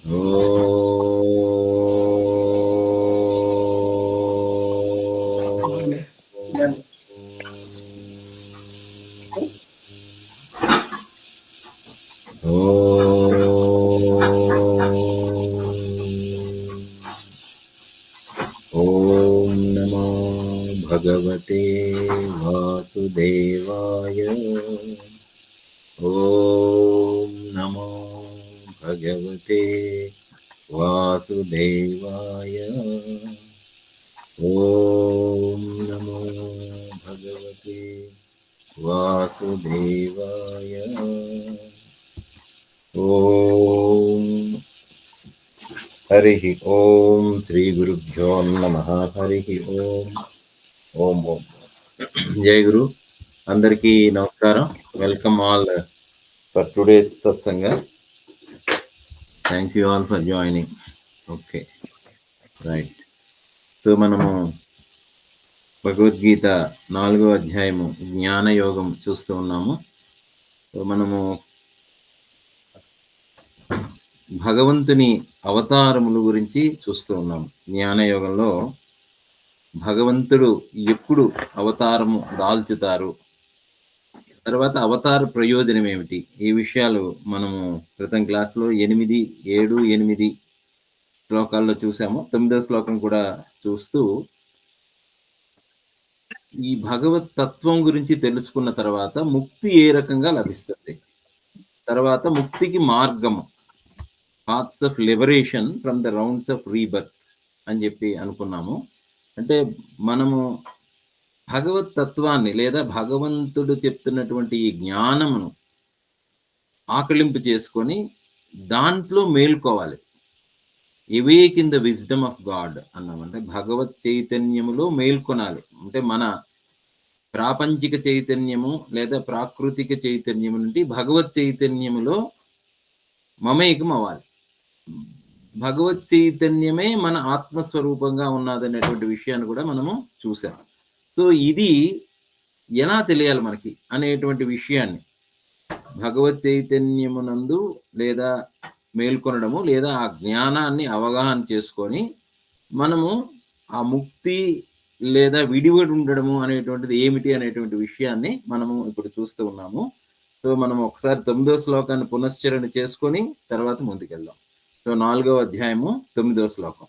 ఓం నమో భగవతే వాసుదేవాయ. ఓం నమో భగవతే వాసుదేవాయ. ఓం నమో భగవతే వాసుదేవాయ. ఓం హరి ఓం శ్రీ గురుభ్యో నమః. హరి ఓం. ఓం ఓం. జై గురు. అందరికీ నమస్కారం. వెల్కమ్ ఆల్ ఫర్ టుడే సత్సంగ. Thank you all for joining. Okay, right. So మనము భగవద్గీత 4వ అధ్యాయము జ్ఞానయోగం చూస్తూ ఉన్నాము. సో మనము భగవంతుని అవతారముల గురించి చూస్తూ ఉన్నాము. జ్ఞానయోగంలో భగవంతుడు ఎప్పుడు అవతారము దాల్చుతారు, తర్వాత అవతార ప్రయోజనం ఏమిటి, ఈ విషయాలు మనము క్రితం క్లాస్లో 8, 7, 8 శ్లోకాల్లో చూసాము. 9వ శ్లోకం కూడా చూస్తూ ఈ భగవత్ తత్వం గురించి తెలుసుకున్న తర్వాత ముక్తి ఏ రకంగా లభిస్తుంది, తర్వాత ముక్తికి మార్గము, paths of liberation from the rounds of rebirth అని చెప్పి అనుకున్నాము. అంటే మనము భగవత్ తత్వాన్ని లేదా భగవంతుడు చెప్తున్నటువంటి ఈ జ్ఞానమును ఆకలింపు చేసుకొని దాంట్లో మేల్కోవాలి. Awake in the wisdom of God అన్నామంటే భగవత్ చైతన్యములో మేల్కొనాలి. అంటే మన ప్రాపంచిక చైతన్యము లేదా ప్రాకృతిక చైతన్యము నుండి భగవత్ చైతన్యములో మమేకం అవ్వాలి. భగవత్ చైతన్యమే మన ఆత్మస్వరూపంగా ఉన్నదనేటువంటి విషయాన్ని కూడా మనము చూసాం. సో ఇది ఎలా తెలియాలి మనకి అనేటువంటి విషయాన్ని భగవత్ చైతన్యమునందు లేదా మేల్కొనడము లేదా ఆ జ్ఞానాన్ని అవగాహన చేసుకొని మనము ఆ ముక్తి లేదా విడివడి ఉండడము అనేటువంటిది ఏమిటి అనేటువంటి విషయాన్ని మనము ఇప్పుడు చూస్తూ ఉన్నాము. సో మనం ఒకసారి 9వ శ్లోకాన్ని పునశ్చరణ చేసుకొని తర్వాత ముందుకెళ్దాం. సో 4వ అధ్యాయము 9వ శ్లోకం.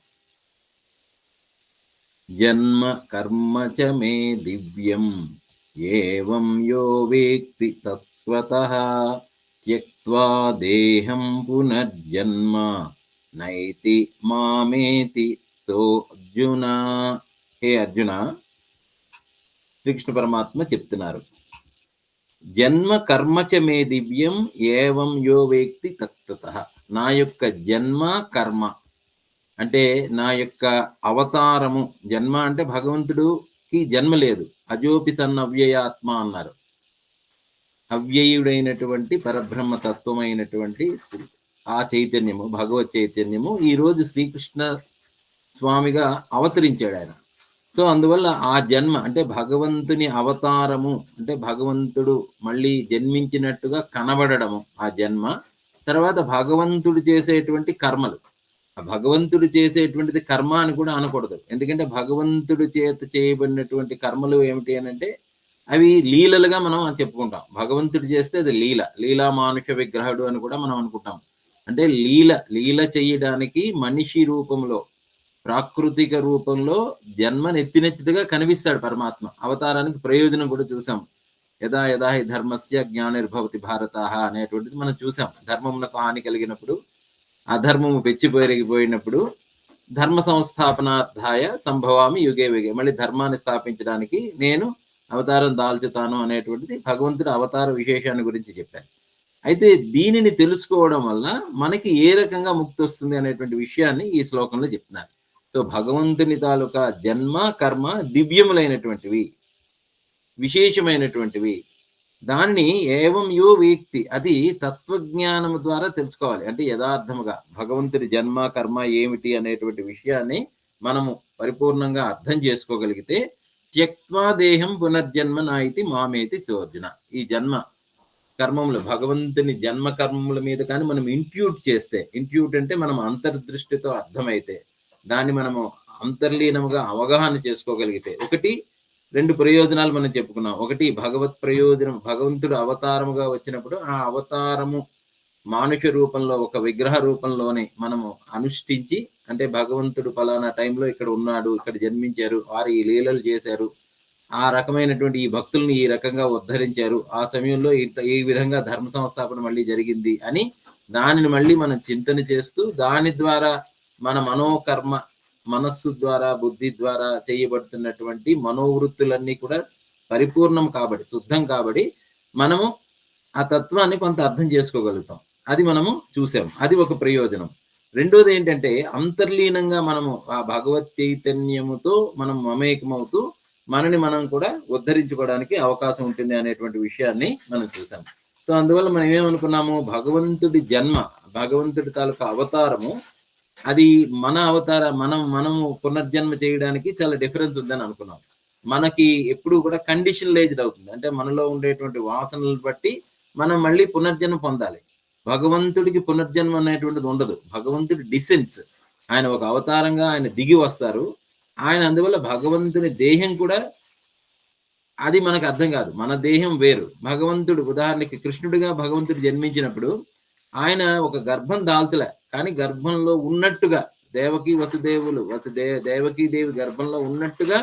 జన్మ కర్మ చ మే దివ్యం ఏవం యో వేత్తి తత్వతః త్యక్త్వా దేహం పునర్జన్మ నైతి మామేతి తో అర్జున. హే అర్జున, శ్రీకృష్ణ పరమాత్మ చెప్తున్నారు, జన్మ కర్మచ మే దివ్యం ఏవం యో వేక్తి తత్వతః. నా యొక్క జన్మ కర్మ అంటే నా యొక్క అవతారము. జన్మ అంటే భగవంతుడికి జన్మ లేదు, అజోపి సన్న అవ్యయాత్మ అన్నారు. అవ్యయుడైనటువంటి పరబ్రహ్మ తత్వమైనటువంటి ఆ చైతన్యము, భగవత్ చైతన్యము ఈరోజు శ్రీకృష్ణ స్వామిగా అవతరించాడు ఆయన. సో అందువల్ల ఆ జన్మ అంటే భగవంతుని అవతారము అంటే భగవంతుడు మళ్ళీ జన్మించినట్టుగా కనబడము ఆ జన్మ. తర్వాత భగవంతుడు చేసేటువంటి కర్మలు, ఆ భగవంతుడు చేసేటువంటిది కర్మ అని కూడా అనకూడదు. ఎందుకంటే భగవంతుడు చేత చేయబడినటువంటి కర్మలు ఏమిటి అని అంటే అవి లీలలుగా మనం చెప్పుకుంటాం. భగవంతుడు చేస్తే అది లీలా మానుష విగ్రహుడు అని కూడా మనం అనుకుంటాం. అంటే లీల చేయడానికి మనిషి రూపంలో, ప్రాకృతిక రూపంలో జన్మనెత్తినెత్తిగా కనిపిస్తాడు పరమాత్మ. అవతారానికి ప్రయోజనం కూడా చూసాం. యదా యదా హి ధర్మస్య జ్ఞానిర్భవతి భారతాః అనేటువంటిది మనం చూసాం. ధర్మమునకు హాని కలిగినప్పుడు, అధర్మము పెరిగిపోయినప్పుడు ధర్మ సంస్థాపనార్థాయ సంభవామి యుగే యుగే, మళ్ళీ ధర్మాన్ని స్థాపించడానికి నేను అవతారం దాల్చుతాను అనేటువంటిది భగవంతుడి అవతార విశేషాన్ని గురించి చెప్పాను. అయితే దీనిని తెలుసుకోవడం వల్ల మనకి ఏ రకంగా ముక్తి వస్తుంది అనేటువంటి విషయాన్ని ఈ శ్లోకంలో చెప్తున్నారు. సో భగవంతుని తాలూకా జన్మ కర్మ దివ్యములైనటువంటివి, విశేషమైనటువంటివి. దానిని ఏవం యో వ్యక్తి, అది తత్వజ్ఞానము ద్వారా తెలుసుకోవాలి. అంటే యథార్థముగా భగవంతుడి జన్మ కర్మ ఏమిటి అనేటువంటి విషయాన్ని మనము పరిపూర్ణంగా అర్థం చేసుకోగలిగితే త్యక్త్వా దేహం పునర్జన్మ నాయితి మామేతి చోర్జున. ఈ జన్మ కర్మములు, భగవంతుని జన్మ కర్మముల మీద కానీ మనం ఇంట్యూట్ చేస్తే, ఇంట్యూట్ అంటే మనం అంతర్దృష్టితో అర్థమైతే, దాన్ని మనము అంతర్లీనముగా అవగాహన చేసుకోగలిగితే, ఒకటి 2 ప్రయోజనాలు మనం చెప్పుకున్నాం. ఒకటి భగవత్ ప్రయోజనం, భగవంతుడు అవతారముగా వచ్చినప్పుడు ఆ అవతారము మానుష రూపంలో, ఒక విగ్రహ రూపంలోనే మనము అనుష్ఠించి, అంటే భగవంతుడు పలానా టైంలో ఇక్కడ ఉన్నాడు, ఇక్కడ జన్మించారు, వారు ఈ లీలలు చేశారు, ఆ రకమైనటువంటి ఈ భక్తుల్ని ఈ రకంగా ఉద్ధరించారు, ఆ సమయంలో ఈ విధంగా ధర్మ సంస్థాపన మళ్ళీ జరిగింది అని దానిని మళ్ళీ మనం చింతన చేస్తూ, దాని ద్వారా మన మనోకర్మ, మనస్సు ద్వారా, బుద్ధి ద్వారా చేయబడుతున్నటువంటి మనోవృత్తులన్నీ కూడా పరిపూర్ణం కాబడి, శుద్ధం కాబడి, మనము ఆ తత్వాన్ని కొంత అర్థం చేసుకోగలుగుతాం. అది మనము చూసాం. అది ఒక ప్రయోజనం. రెండోది ఏంటంటే, అంతర్లీనంగా మనము ఆ భగవత్ చైతన్యముతో మనం మమేకమవుతూ మనని మనం కూడా ఉద్ధరించుకోవడానికి అవకాశం ఉంటుంది అనేటువంటి విషయాన్ని మనం చూసాం. సో అందువల్ల మనం ఏమనుకున్నాము, భగవంతుడి జన్మ, భగవంతుడి తాలూకా అవతారము, అది మన అవతార మనము పునర్జన్మ చేయడానికి చాలా డిఫరెన్స్ ఉందని అనుకున్నాం. మనకి ఎప్పుడు కూడా కండిషనలైజ్డ్ అవుతుంది. అంటే మనలో ఉండేటువంటి వాసనలు బట్టి మనం మళ్ళీ పునర్జన్మ పొందాలి. భగవంతుడికి పునర్జన్మ అనేటువంటిది ఉండదు. భగవంతుడి డిసెంట్స్, ఆయన ఒక అవతారంగా ఆయన దిగి వస్తారు. ఆయన అందువల్ల భగవంతుని దేహం కూడా అది మనకు అర్థం కాదు. మన దేహం వేరు. భగవంతుడు ఉదాహరణకి కృష్ణుడిగా భగవంతుడు జన్మించినప్పుడు ఆయన ఒక గర్భం దాల్చలే, కానీ గర్భంలో ఉన్నట్టుగా దేవకి వసుదేవులు దేవకీదేవి గర్భంలో ఉన్నట్టుగా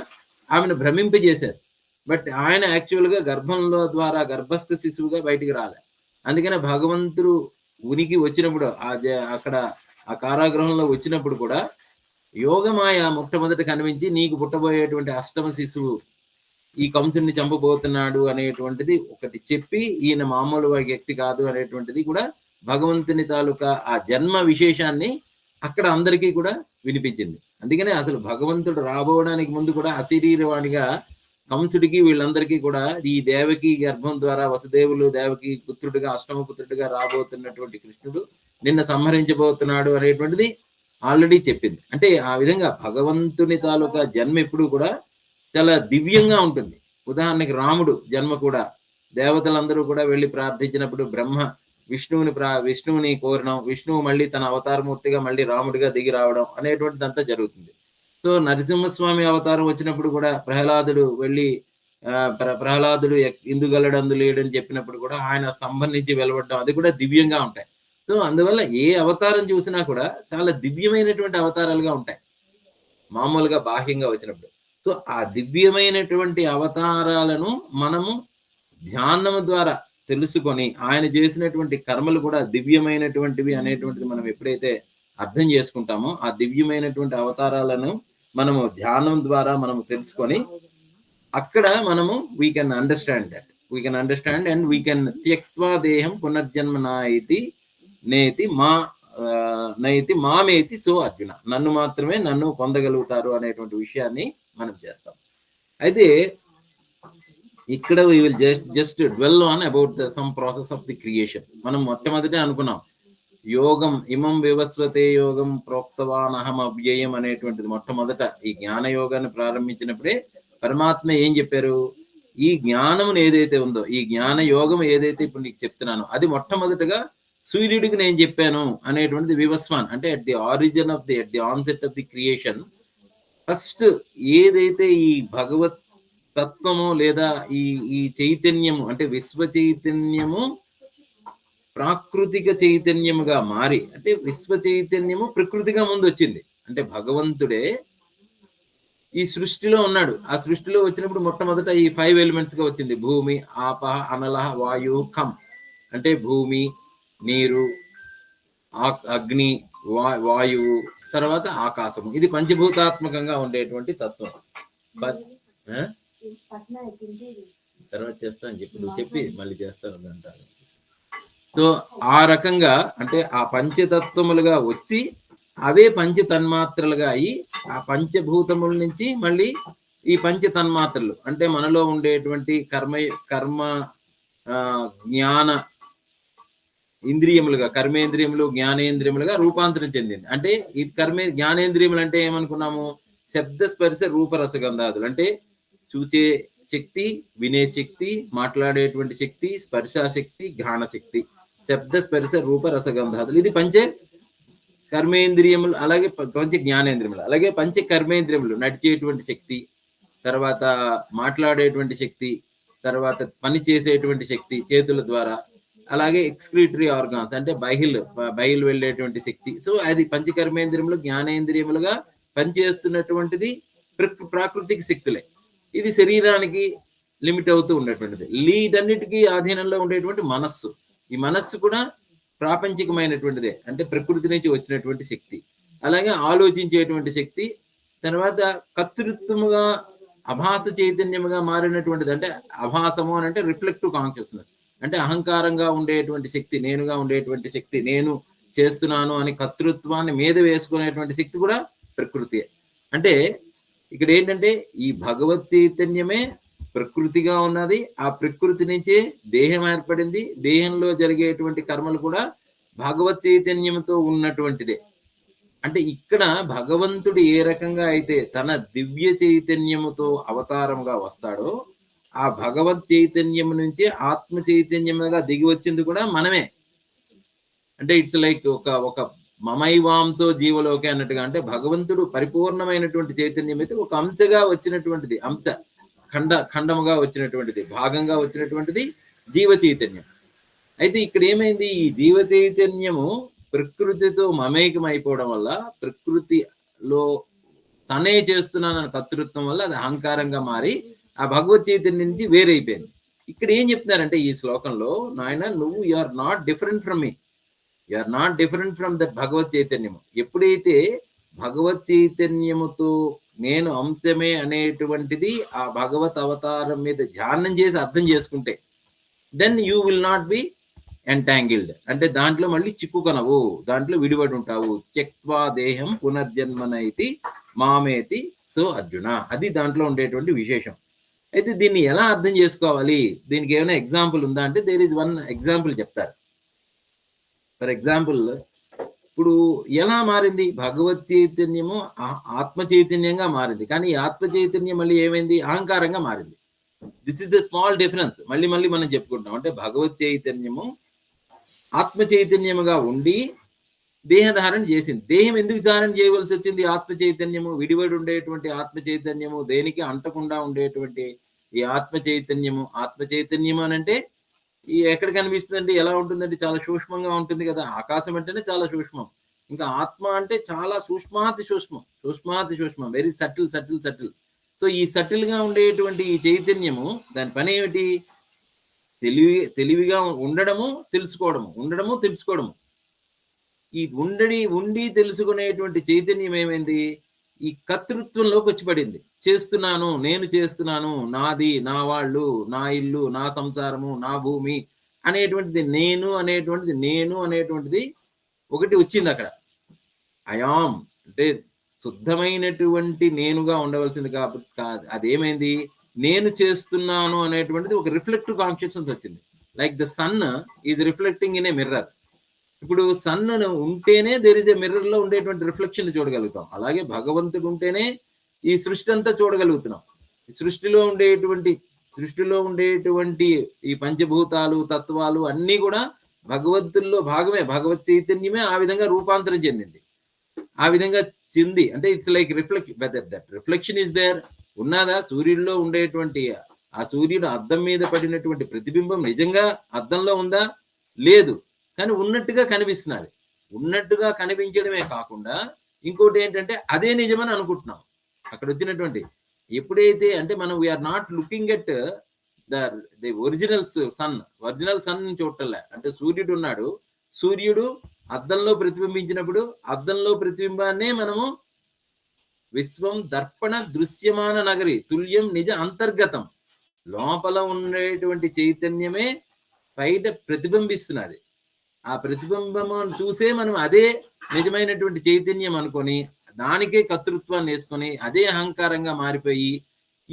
ఆమెను భ్రమింపజేశారు. బట్ ఆయన యాక్చువల్గా గర్భంలో ద్వారా గర్భస్థ శిశువుగా బయటికి రాలే. అందుకనే భగవంతుడు ఉనికి వచ్చినప్పుడు అక్కడ ఆ కారాగృహంలో వచ్చినప్పుడు కూడా యోగమాయ మొట్టమొదట కనిపించి, నీకు పుట్టబోయేటువంటి అష్టమ శిశువు ఈ కంసుని చంపబోతున్నాడు అనేటువంటిది ఒకటి చెప్పి, ఈయన మామూలు వ్యక్తి కాదు అనేటువంటిది కూడా భగవంతుని తాలూకా ఆ జన్మ విశేషాన్ని అక్కడ అందరికీ కూడా వినిపించింది. అందుకనే అసలు భగవంతుడు రాబోవడానికి ముందు కూడా అశరీరవాణిగా కంసుడికి వీళ్ళందరికీ కూడా ఈ దేవకి గర్భం ద్వారా వసుదేవులు దేవకి పుత్రుడిగా, అష్టమ పుత్రుడిగా రాబోతున్నటువంటి కృష్ణుడు నిన్న సంహరించబోతున్నాడు అనేటువంటిది ఆల్రెడీ చెప్పింది. అంటే ఆ విధంగా భగవంతుని తాలూకా జన్మ ఎప్పుడు కూడా చాలా దివ్యంగా ఉంటుంది. ఉదాహరణకి రాముడు జన్మ కూడా దేవతలందరూ కూడా వెళ్ళి ప్రార్థించినప్పుడు విష్ణువుని కోరడం, విష్ణువు మళ్ళీ తన అవతారమూర్తిగా మళ్ళీ రాముడిగా దిగి రావడం అనేటువంటిదంతా జరుగుతుంది. సో నరసింహస్వామి అవతారం వచ్చినప్పుడు కూడా ప్రహ్లాదుడు వెళ్ళి ప్రహ్లాదుడు ఇందుగలడందు లేడని చెప్పినప్పుడు కూడా ఆయన స్తంభం నుంచి వెలువడడం, అది కూడా దివ్యంగా ఉంటాయి. సో అందువల్ల ఏ అవతారం చూసినా కూడా చాలా దివ్యమైనటువంటి అవతారాలుగా ఉంటాయి మామూలుగా బాహ్యంగా వచ్చినప్పుడు. సో ఆ దివ్యమైనటువంటి అవతారాలను మనము ధ్యానము ద్వారా తెలుసుకొని, ఆయన చేసినటువంటి కర్మలు కూడా దివ్యమైనటువంటివి అనేటువంటిది మనం ఎప్పుడైతే అర్థం చేసుకుంటామో, ఆ దివ్యమైనటువంటి అవతారాలను మనము ధ్యానం ద్వారా మనము తెలుసుకొని, అక్కడ మనము we can understand and we can త్యక్వా దేహం పునర్జన్మ నైతి మామేతి సో అర్జున, నన్ను పొందగలుగుతారు అనేటువంటి విషయాన్ని మనం చేస్తాం. అయితే ఇక్కడ we will just dwell on about some process of the creation. మనం మొట్టమొదటే అనుకున్నాం, యోగం ఇమం వివస్వతే యోగం ప్రోక్తవాన్ అహం అవ్యయం అనేటువంటిది మొట్టమొదట ఈ జ్ఞాన యోగాన్ని ప్రారంభించినప్పుడే పరమాత్మ ఏం చెప్పారు, ఈ జ్ఞానమును ఏదైతే ఉందో, ఈ జ్ఞాన యోగం ఏదైతే ఇప్పుడు నీకు చెప్తున్నానో అది మొట్టమొదటగా సూర్యుడికి నేను చెప్పాను అనేటువంటిది వివస్వాన్. అంటే at the onset of the creation first ఏదైతే ఈ భగవత్ తత్వము లేదా ఈ చైతన్యము, అంటే విశ్వ చైతన్యము ప్రాకృతిక చైతన్యముగా మారి, అంటే విశ్వ చైతన్యము ప్రకృతిగా ముందు వచ్చింది. అంటే భగవంతుడే ఈ సృష్టిలో ఉన్నాడు. ఆ సృష్టిలో వచ్చినప్పుడు మొట్టమొదట ఈ 5 ఎలిమెంట్స్ గా వచ్చింది. భూమి, ఆపహ, అనలహ, వాయు, ఖం. అంటే భూమి, నీరు, అగ్ని, వాయువు, తర్వాత ఆకాశము. ఇది పంచభూతాత్మకంగా ఉండేటువంటి తత్వం. తర్వాత చేస్తాను చెప్పి మళ్ళీ చేస్తాను అంటారు. సో ఆ రకంగా అంటే ఆ పంచతత్వములుగా వచ్చి అవే పంచ తన్మాత్రలుగా అయ్యి, ఆ పంచభూతముల నుంచి మళ్ళీ ఈ పంచ తన్మాత్రలు అంటే మనలో ఉండేటువంటి కర్మ జ్ఞాన ఇంద్రియములుగా, కర్మేంద్రియములు జ్ఞానేంద్రియములుగా రూపాంతరం చెందింది. అంటే ఈ జ్ఞానేంద్రియములు అంటే ఏమనుకున్నాము, శబ్ద స్పర్శ రూపరసగంధాదులు. అంటే చూచే శక్తి, వినే శక్తి, మాట్లాడేటువంటి శక్తి, స్పర్శాశక్తి, ఘ్రాణ శక్తి, శబ్ద స్పర్శ రూప రసగంధాదులు. ఇది పంచ కర్మేంద్రియములు, అలాగే పంచ జ్ఞానేంద్రియములు, అలాగే పంచ కర్మేంద్రియములు, నడిచేటువంటి శక్తి, తర్వాత మాట్లాడేటువంటి శక్తి, తర్వాత పని చేసేటువంటి శక్తి చేతుల ద్వారా, అలాగే ఎక్స్క్రీటరీ ఆర్గాన్స్ అంటే బయలు వెళ్ళేటువంటి శక్తి. సో అది పంచకర్మేంద్రియములు జ్ఞానేంద్రియములుగా పనిచేస్తున్నటువంటిది ప్రాకృతిక శక్తులే. ఇది శరీరానికి లిమిట్ అవుతూ ఉండేటువంటిది. వీటన్నిటికీ ఆధీనంలో ఉండేటువంటి మనస్సు, ఈ మనస్సు కూడా ప్రాపంచికమైనటువంటిదే, అంటే ప్రకృతి నుంచి వచ్చినటువంటి శక్తి. అలాగే ఆలోచించేటువంటి శక్తి, తర్వాత కర్తృత్వముగా అభాస చైతన్యముగా మారినటువంటిది. అంటే అభాసము అని అంటే రిఫ్లెక్టివ్ కాన్షియస్నెస్, అంటే అహంకారంగా ఉండేటువంటి శక్తి, నేనుగా ఉండేటువంటి శక్తి, నేను చేస్తున్నాను అని కర్తృత్వాన్ని మీద వేసుకునేటువంటి శక్తి కూడా ప్రకృతి. అంటే ఇక్కడ ఏంటంటే ఈ భగవత్ చైతన్యమే ప్రకృతిగా ఉన్నది. ఆ ప్రకృతి నుంచే దేహం ఏర్పడింది. దేహంలో జరిగేటువంటి కర్మలు కూడా భగవత్ చైతన్యంతో ఉన్నటువంటిదే. అంటే ఇక్కడ భగవంతుడు ఏ రకంగా అయితే తన దివ్య చైతన్యముతో అవతారముగా వస్తాడో, ఆ భగవత్ చైతన్యం నుంచి ఆత్మ చైతన్యముగా దిగి వచ్చింది కూడా మనమే. అంటే ఇట్స్ లైక్ ఒక మమైవాంతో జీవలోకి అన్నట్టుగా, అంటే భగవంతుడు పరిపూర్ణమైనటువంటి చైతన్యం అయితే ఒక అంశగా వచ్చినటువంటిది, అంశ ఖండముగా వచ్చినటువంటిది, భాగంగా వచ్చినటువంటిది జీవ చైతన్యం. అయితే ఇక్కడ ఏమైంది, ఈ జీవ చైతన్యము ప్రకృతితో మమేకం అయిపోవడం వల్ల, ప్రకృతిలో తనే చేస్తున్నానన్న కర్తృత్వం వల్ల అది అహంకారంగా మారి ఆ భగవత్ చైతన్యం నుంచి వేరైపోయింది. ఇక్కడ ఏం చెప్తున్నారంటే ఈ శ్లోకంలో, నాయన నువ్వు you are not different from me, you are not different from that భగవత్ చైతన్యము. ఎప్పుడైతే భగవత్ చైతన్యముతో నేను అంశమే అనేటువంటిది ఆ భగవత్ అవతారం మీద ధ్యానం చేసి అర్థం చేసుకుంటే, then you will not be entangled, అంటే దాంట్లో మళ్ళీ చిక్కుకొనవు, దాంట్లో విడిపడి ఉంటావు. త్యక్వా దేహం పునర్జన్మనైతి మామేతి సో అర్జున, అది దాంట్లో ఉండేటువంటి విశేషం. అయితే దీన్ని ఎలా అర్థం చేసుకోవాలి, దీనికి ఏమైనా ఎగ్జాంపుల్ ఉందా అంటే దేర్ ఇస్ వన్ ఎగ్జాంపుల్ చెప్తారు. ఫర్ ఎగ్జాంపుల్, ఇప్పుడు ఎలా మారింది భగవత్ చైతన్యము ఆత్మ చైతన్యంగా మారింది, కానీ ఈ ఆత్మ చైతన్యం మళ్ళీ ఏమైంది, అహంకారంగా మారింది. This is the small difference. మళ్ళీ మనం చెప్పుకుంటాం, అంటే భగవత్ చైతన్యము ఆత్మ చైతన్యముగా ఉండి దేహధారణ చేసింది. దేహం ఎందుకు ధారణ చేయవలసి వచ్చింది? ఆత్మ చైతన్యము, విడివడి ఉండేటువంటి ఆత్మ చైతన్యము, దేనికి అంటకుండా ఉండేటువంటి ఈ ఆత్మ చైతన్యము అని అంటే ఈ ఎక్కడ కనిపిస్తుందండి, ఎలా ఉంటుందండి, చాలా సూక్ష్మంగా ఉంటుంది కదా. ఆకాశం అంటేనే చాలా సూక్ష్మం, ఇంకా ఆత్మ అంటే చాలా సూక్ష్మాతి సూక్ష్మం, వెరీ సటిల్. సో ఈ సటిల్ గా ఉండేటువంటి ఈ చైతన్యము, దాని పని ఏమిటి, తెలివిగా ఉండడము తెలుసుకోవడము. ఈ ఉండి తెలుసుకునేటువంటి చైతన్యం ఏమైంది, ఈ కర్తృత్వంలోకి వచ్చి పడింది. నేను చేస్తున్నాను, నాది, నా వాళ్ళు, నా ఇల్లు, నా సంసారము, నా భూమి అనేటువంటిది, నేను అనేటువంటిది ఒకటి వచ్చింది అక్కడ. అయాం అంటే శుద్ధమైనటువంటి నేనుగా ఉండవలసింది కాబట్టి అదేమైంది, నేను చేస్తున్నాను అనేటువంటిది ఒక రిఫ్లెక్టివ్ కాన్షియస్నెస్ వచ్చింది. Like the sun is reflecting in a mirror. ఇప్పుడు సన్ ఉంటేనే దేర్ ఇస్ ఏ మిర్రర్ లో ఉండేటువంటి రిఫ్లెక్షన్ చూడగలుగుతాం. అలాగే భగవంతుడు ఉంటేనే ఈ సృష్టి అంతా చూడగలుగుతున్నాం. సృష్టిలో ఉండేటువంటి ఈ పంచభూతాలు, తత్వాలు అన్నీ కూడా భగవంతుల్లో భాగమే. భగవత్ చైతన్యమే ఆ విధంగా రూపాంతరం చెందింది. ఆ విధంగా చెంది, అంటే it's like reflection is there. ఉన్నదా, సూర్యుడిలో ఉండేటువంటి ఆ సూర్యుడు అద్దం మీద పడినటువంటి ప్రతిబింబం నిజంగా అద్దంలో ఉందా? లేదు, కానీ ఉన్నట్టుగా కనిపిస్తున్నది. ఉన్నట్టుగా కనిపించడమే కాకుండా ఇంకోటి ఏంటంటే అదే నిజమని అనుకుంటున్నాం. అక్కడ వచ్చినటువంటి ఎప్పుడైతే, అంటే మనం we are not looking at the original sun చూడటంలే. అంటే సూర్యుడు ఉన్నాడు, సూర్యుడు అద్దంలో ప్రతిబింబించినప్పుడు అద్దంలో ప్రతిబింబాన్నే మనము విశ్వం దర్పణ దృశ్యమాన నగరి తుల్యం నిజ అంతర్గతం, లోపల ఉండేటువంటి చైతన్యమే బయట ప్రతిబింబిస్తున్నది. ఆ ప్రతిబింబము చూసే మనం అదే నిజమైనటువంటి చైతన్యం అనుకొని దానికే కర్తృత్వాన్ని వేసుకొని అదే అహంకారంగా మారిపోయి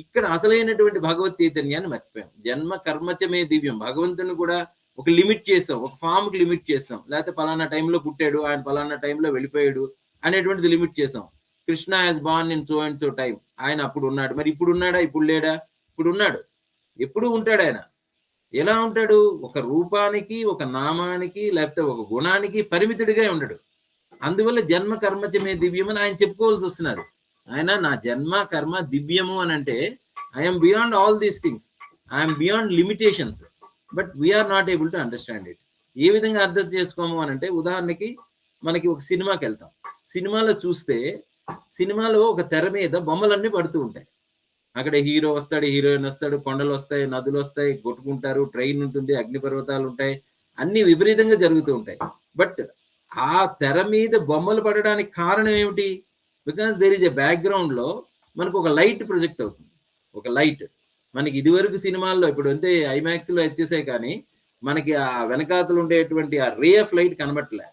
ఇక్కడ అసలైనటువంటి భగవత్ చైతన్యాన్ని మర్చిపోయాం. జన్మ కర్మచమే దివ్యం. భగవంతుని కూడా ఒక లిమిట్ చేసాం, ఒక ఫామ్ కి లిమిట్ చేసాం. లేకపోతే పలానా టైంలో పుట్టాడు, ఆయన పలానా టైంలో వెళ్ళిపోయాడు అనేటువంటిది లిమిట్ చేసాం. Krishna has born in so and so time, ఆయన అప్పుడు ఉన్నాడు, మరి ఇప్పుడు ఉన్నాడా, ఇప్పుడు లేడా? ఇప్పుడు ఉన్నాడు, ఎప్పుడు ఉంటాడు ఆయన. ఎలా ఉంటాడు? ఒక రూపానికి, ఒక నామానికి, లేకపోతే ఒక గుణానికి పరిమితుడిగా ఉండడు. అందువల్ల జన్మ కర్మచమే దివ్యం అని ఆయన చెప్పుకోవాల్సి వస్తున్నారు. ఆయన నా జన్మ కర్మ దివ్యము అని అంటే I'm beyond all these things, I'm beyond limitations, but we are not able to understand it. ఏ విధంగా అర్థం చేసుకోము అని అంటే, ఉదాహరణకి మనకి ఒక సినిమాకి వెళ్తాం. సినిమాలో చూస్తే సినిమాలో ఒక తెర మీద బొమ్మలన్నీ పడుతూ ఉంటాయి. అక్కడ హీరో వస్తాడు, హీరోయిన్ వస్తాడు, కొండలు వస్తాయి, నదులు వస్తాయి, కొట్టుకుంటారు, ట్రైన్ ఉంటుంది, అగ్నిపర్వతాలు ఉంటాయి, అన్ని విపరీతంగా జరుగుతూ ఉంటాయి. బట్ ఆ తెర మీద బొమ్మలు పడడానికి కారణం ఏమిటి? Because there is a background లో మనకు ఒక లైట్ ప్రొజెక్ట్ అవుతుంది. ఒక లైట్ మనకి ఇదివరకు సినిమాల్లో, ఇప్పుడు అంటే ఐమాక్స్ లో వచ్చేసాయి, కానీ మనకి ఆ వెనకాతలు ఉండేటువంటి ఆ రే ఆఫ్ లైట్ కనబట్టలే.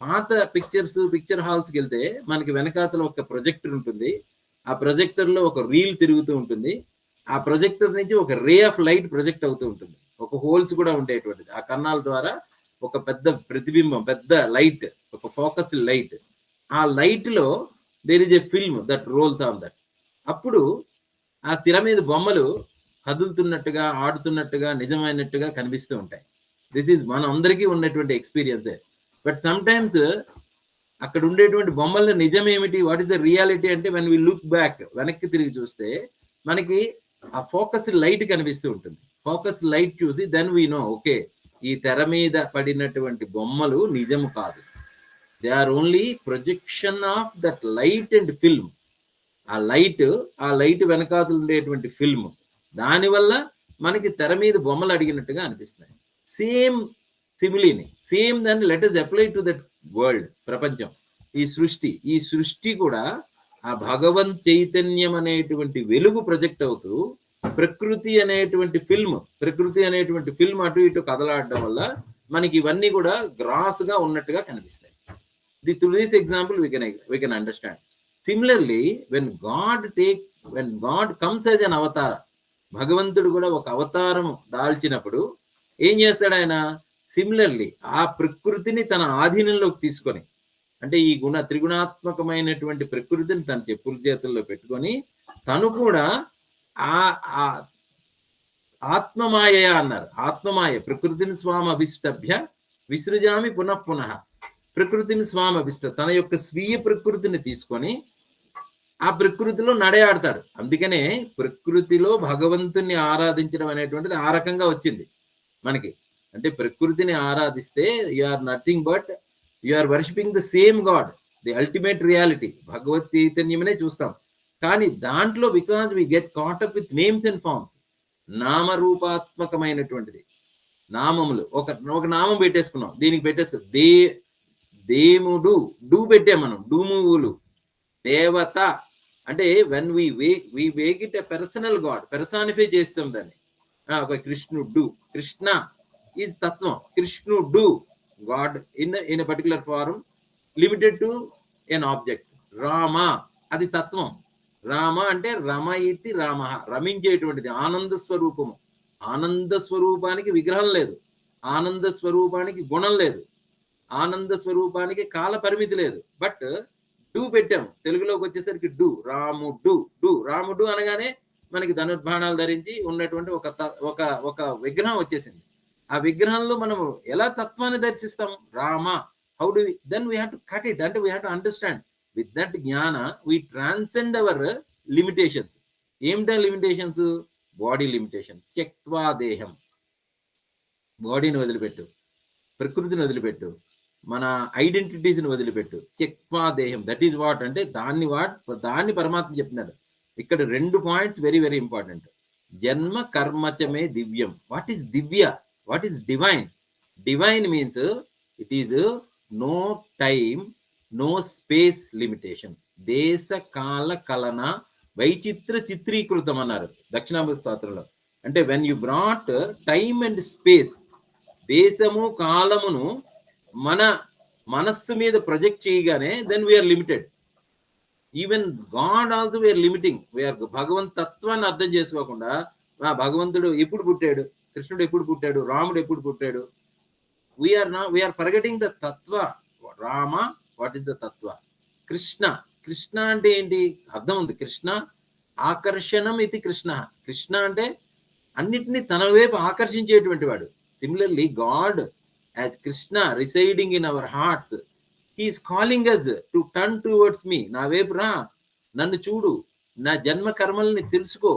పాత పిక్చర్ హాల్స్కి వెళ్తే మనకి వెనకాతల ఒక ప్రొజెక్టర్ ఉంటుంది. ఆ ప్రొజెక్టర్ లో ఒక రీల్ తిరుగుతూ ఉంటుంది. ఆ ప్రొజెక్టర్ నుంచి ఒక రే ఆఫ్ లైట్ ప్రొజెక్ట్ అవుతూ ఉంటుంది. ఒక హోల్స్ కూడా ఉండేటువంటిది. ఆ కన్నాల ద్వారా ఒక పెద్ద ప్రతిబింబం, పెద్ద లైట్, ఒక ఫోకస్ లైట్. ఆ లైట్ లో there is a film that rolls on that. అప్పుడు ఆ తెర మీద బొమ్మలు కదులుతున్నట్టుగా, ఆడుతున్నట్టుగా, నిజమైనట్టుగా కనిపిస్తూ ఉంటాయి. దిస్ ఈజ్ మన అందరికీ ఉన్నటువంటి ఎక్స్పీరియన్సే. బట్ సమ్ టైమ్స్ అక్కడ ఉండేటువంటి బొమ్మల నిజం ఏమిటి, వాట్ ఇస్ ద రియాలిటీ అంటే, వెన్ వి లుక్ బ్యాక్, వెనక్కి తిరిగి చూస్తే మనకి ఆ ఫోకస్ లైట్ కనిపిస్తూ ఉంటుంది. ఫోకస్ లైట్ చూసి దెన్ వీ నో, ఓకే, ఈ తెర మీద పడినటువంటి బొమ్మలు నిజము కాదు, they are only projection of that light and film. ఆ లైట్ వెనకాతలు ఉండేటువంటి ఫిల్మ్, దానివల్ల మనకి తెర మీద బొమ్మలు అడిగినట్టుగా అనిపిస్తున్నాయి. సేమ్ సిమిలీని, సేమ్ దాన్ని let us apply to that world, ప్రపంచం, ఈ సృష్టి కూడా ఆ భగవంత్ చైతన్యం అనేటువంటి వెలుగు ప్రొజెక్ట్ అవుతూ ప్రకృతి అనేటువంటి ఫిల్మ్ అటు ఇటు కదలాడడం వల్ల మనకి ఇవన్నీ కూడా గ్రాస్ గా ఉన్నట్టుగా కనిపిస్తాయి. To this example we can understand. Similarly, when God comes as an avatar, భగవంతుడు కూడా ఒక అవతారం దాల్చినప్పుడు ఏం చేస్తాడు ఆయన? సిమిలర్లీ ఆ ప్రకృతిని తన ఆధీనంలోకి తీసుకొని, అంటే ఈ త్రిగుణాత్మకమైనటువంటి ప్రకృతిని తన చెప్పుల చేతుల్లో పెట్టుకొని, తను కూడా ఆ ఆత్మమాయ అన్నారు. ఆత్మమాయ, ప్రకృతిని స్వామి అభిష్టభ్య విసృజామి పునః. ప్రకృతిని స్వామి అభిష్ట, తన యొక్క స్వీయ ప్రకృతిని తీసుకొని ఆ ప్రకృతిలో నడయాడతాడు. అందుకనే ప్రకృతిలో భగవంతుని ఆరాధించడం అనేటువంటిది ఆ రకంగా వచ్చింది మనకి. అంటే ప్రకృతిని ఆరాధిస్తే you are nothing but you are worshipping the same God, the ultimate reality, భగవత్ చైతన్యమనే చూస్తాం. కానీ దాంట్లో because we get caught up with names and forms, నామరూపాత్మకమైనటువంటిది, నామములు, ఒక నామం పెట్టేసుకున్నాం, దీనికి దేముడు, డూ పెట్టాం మనం, డూమువులు. దేవత అంటే when we make it a personal god, personify చేస్తాం దాన్ని. ఒక కృష్ణుడు, కృష్ణ ఈజ్ తత్వం, కృష్ణుడు god in a particular form limited to an object. Rama అది తత్వం. రామ అంటే రమయితి రామ, రమించేటువంటిది, ఆనంద స్వరూపము. ఆనంద స్వరూపానికి విగ్రహం లేదు, ఆనంద స్వరూపానికి గుణం లేదు, ఆనంద స్వరూపానికి కాల పరిమితి లేదు. బట్ డూ పెట్టాము, తెలుగులోకి వచ్చేసరికి రాముడు అనగానే మనకి ధనుర్బాణాలు ధరించి ఉన్నటువంటి ఒక విగ్రహం వచ్చేసింది. ఆ విగ్రహంలో మనం ఎలా తత్వాన్ని దర్శిస్తాం? Rama. How do then we have to cut it, అంటే we have to understand. With that జ్ఞాన వీ ట్రాన్సెండ్ అవర్ లిమిటేషన్స్. ఏమిటా లిమిటేషన్స్? Body limitation. త్యక్త్వా దేహం, బాడీని వదిలిపెట్టు, ప్రకృతిని వదిలిపెట్టు, మన ఐడెంటిటీస్ని వదిలిపెట్టు. త్యక్త్వా దేహం, దట్ ఈస్ వాట్ అంటే దాన్ని పరమాత్మ చెప్తున్నాడు. ఇక్కడ 2 పాయింట్స్ వెరీ వెరీ ఇంపార్టెంట్. జన్మ కర్మచమే దివ్యం. వాట్ ఈస్ దివ్య? What is divine? Divine means it is no time, no space limitation. దేశ కాల కలన వైచిత్ర చిత్రీకృతం అన్నారు దక్షిణామూర్తి స్తోత్రంలో. అంటే when you brought time and space, దేశము కాలమును మన మనస్సు మీద ప్రొజెక్ట్ చేయగానే then we are limited. Even God also we are limiting. We are భగవంత్ తత్వాన్ని అర్థం చేసుకోకుండా, భగవంతుడు ఎప్పుడు పుట్టాడు, కృష్ణుడు ఎప్పుడు పుట్టాడు, రాముడు ఎప్పుడు పుట్టాడు, we are forgetting the Tattva. Rama, what is the తత్వ? కృష్ణ అంటే ఏంటి? అర్థం ఉంది. కృష్ణ ఆకర్షణం ఇది కృష్ణ. కృష్ణ అంటే అన్నిటినీ తన వైపు ఆకర్షించేటువంటి వాడు. Similarly God as Krishna residing in our hearts, he's calling us to turn towards me. నా వైపు రా, నన్ను చూడు, నా జన్మ కర్మల్ని తెలుసుకో,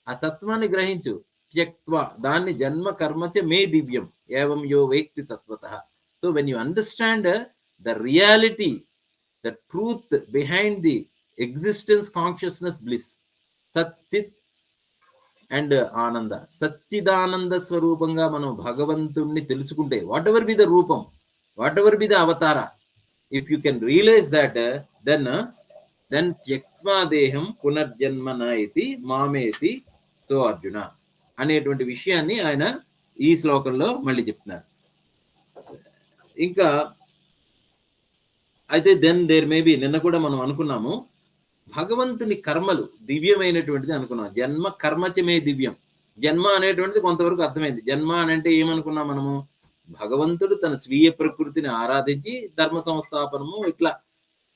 ఆ తత్వాన్ని గ్రహించు. త్యక్త్వా, దాన్ని జన్మ కర్మచ మే దివ్యం ఏవం యో వేక్తి తత్వతః. So when you understand the reality, the truth behind the existence consciousness bliss, sachchit and ananda, సచ్చిదానంద స్వరూపంగా మనం భగవంతుణ్ణి తెలుసుకుంటే, వాట్ ఎవర్ బి ద రూపం, whatever be the avatara, if you can realise that, then త్యక్వా దేహం పునర్జన్మన ఇది మామేతి సో అర్జున అనేటువంటి విషయాన్ని ఆయన ఈ శ్లోకంలో మళ్ళీ చెప్తున్నారు. ఇంకా అయితే దెన్ దేర్ మేబీ, నిన్న కూడా మనం అనుకున్నాము భగవంతుని కర్మలు దివ్యమైనటువంటిది అనుకున్నాం. జన్మ కర్మచమే దివ్యం. జన్మ అనేటువంటిది కొంతవరకు అర్థమైంది. జన్మ అని అంటే ఏమనుకున్నాం మనము? భగవంతుడు తన స్వీయ ప్రకృతిని ఆరాధించి ధర్మ సంస్థాపనము, ఇట్లా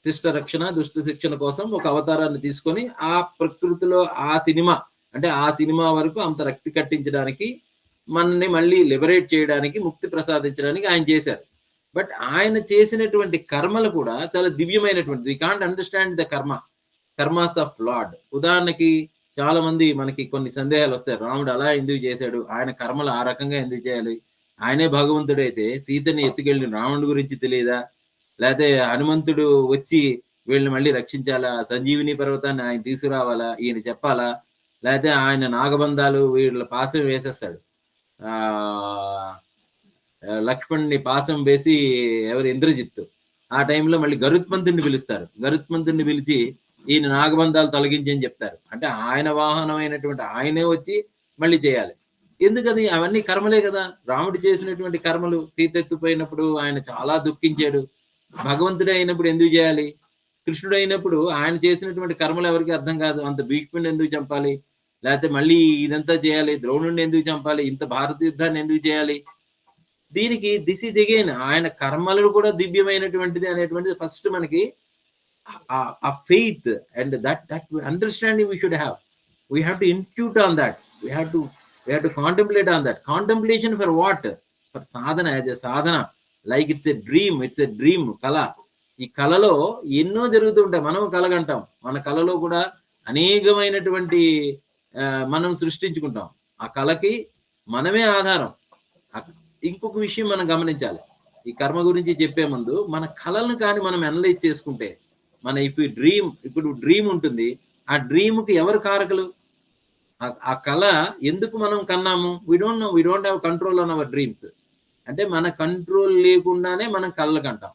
శిష్ట రక్షణ దుష్ట శిక్షణ కోసం ఒక అవతారాన్ని తీసుకొని ఆ ప్రకృతిలో ఆ సినిమా, అంటే ఆ సినిమా వరకు అంత రక్తి కట్టించడానికి, మనల్ని మళ్ళీ లిబరేట్ చేయడానికి, ముక్తి ప్రసాదించడానికి ఆయన చేశారు. బట్ ఆయన చేసినటువంటి కర్మలు కూడా చాలా దివ్యమైనటువంటిది. We can't understand the karmas of Lord. ఉదాహరణకి చాలా మంది మనకి కొన్ని సందేహాలు వస్తాయి. రాముడు అలా ఎందుకు చేశాడు, ఆయన కర్మలు ఆ రకంగా ఎందుకు చేయాలి, ఆయనే భగవంతుడైతే సీతని ఎత్తుకెళ్ళి రావణుడి గురించి తెలియదా, లేకపోతే హనుమంతుడు వచ్చి వీళ్ళని మళ్ళీ రక్షించాలా, సంజీవిని పర్వతాన్ని ఆయన తీసుకురావాలా, ఈయన చెప్పాలా, లేకపోతే ఆయన నాగబంధాలు వీళ్ళ పాసం వేసేస్తాడు. లక్ష్మణ్ని పాసం వేసి ఎవరు ఇంద్రజిత్తు, ఆ టైంలో మళ్ళీ గరుత్మంతుడిని పిలుస్తారు. గరుత్మంతుడిని పిలిచి ఈయన నాగబంధాలు తొలగించి అని చెప్తారు. అంటే ఆయన వాహనమైనటువంటి ఆయనే వచ్చి మళ్ళీ చేయాలి. ఎందుకది? అవన్నీ కర్మలే కదా. రాముడు చేసినటువంటి కర్మలు, సీత ఎత్తుపోయినప్పుడు ఆయన చాలా దుఃఖించాడు. భగవంతుడు అయినప్పుడు ఎందుకు చేయాలి? కృష్ణుడు అయినప్పుడు ఆయన చేసినటువంటి కర్మలు ఎవరికి అర్థం కాదు. అంత భీష్ముడిని ఎందుకు చంపాలి, లేకపోతే మళ్ళీ ఇదంతా చేయాలి, ద్రోణుడిని ఎందుకు చంపాలి, ఇంత భారత యుద్ధాన్ని ఎందుకు చేయాలి? దీనికి దిస్ ఈజ్ అగైన్ ఆయన కర్మలు కూడా దివ్యమైనటువంటిది అనేటువంటిది ఫస్ట్ మనకి ఆ faith and that understanding we should have. We have to institute on that. We have to contemplate on that. Contemplation for what? For Sadhana, as a Sadhana. Like it's a dream, కళ. ఈ కళలో ఎన్నో జరుగుతుంటాయి. మనం కలగంటాం. మన కళలో కూడా అనేకమైనటువంటి మనం సృష్టించుకుంటాం. ఆ కళకి మనమే ఆధారం. ఇంకొక విషయం మనం గమనించాలి. ఈ కర్మ గురించి చెప్పే ముందు మన కళలను కానీ మనం అనలైజ్ చేసుకుంటే, మన ఇప్పుడు డ్రీమ్ ఉంటుంది, ఆ డ్రీమ్కి ఎవరు కారకులు? ఆ కళ ఎందుకు మనం కన్నాము? We don't have control on our dreams. అంటే మన కంట్రోల్ లేకుండానే మనం కళలు కంటాం.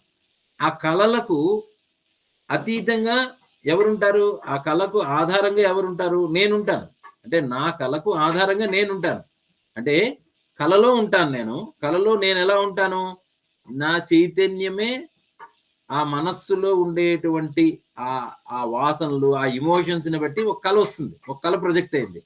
ఆ కళలకు అతీతంగా ఎవరుంటారు? ఆ కళకు ఆధారంగా ఎవరుంటారు? నేనుంటాను. అంటే నా కళకు ఆధారంగా నేనుంటాను. అంటే కళలో ఉంటాను నేను. కళలో నేను ఎలా ఉంటాను? నా చైతన్యమే ఆ మనస్సులో ఉండేటువంటి ఆ వాసనలు, ఆ ఇమోషన్స్ ని బట్టి ఒక కళ వస్తుంది, ఒక కళ ప్రొజెక్ట్ అయింది.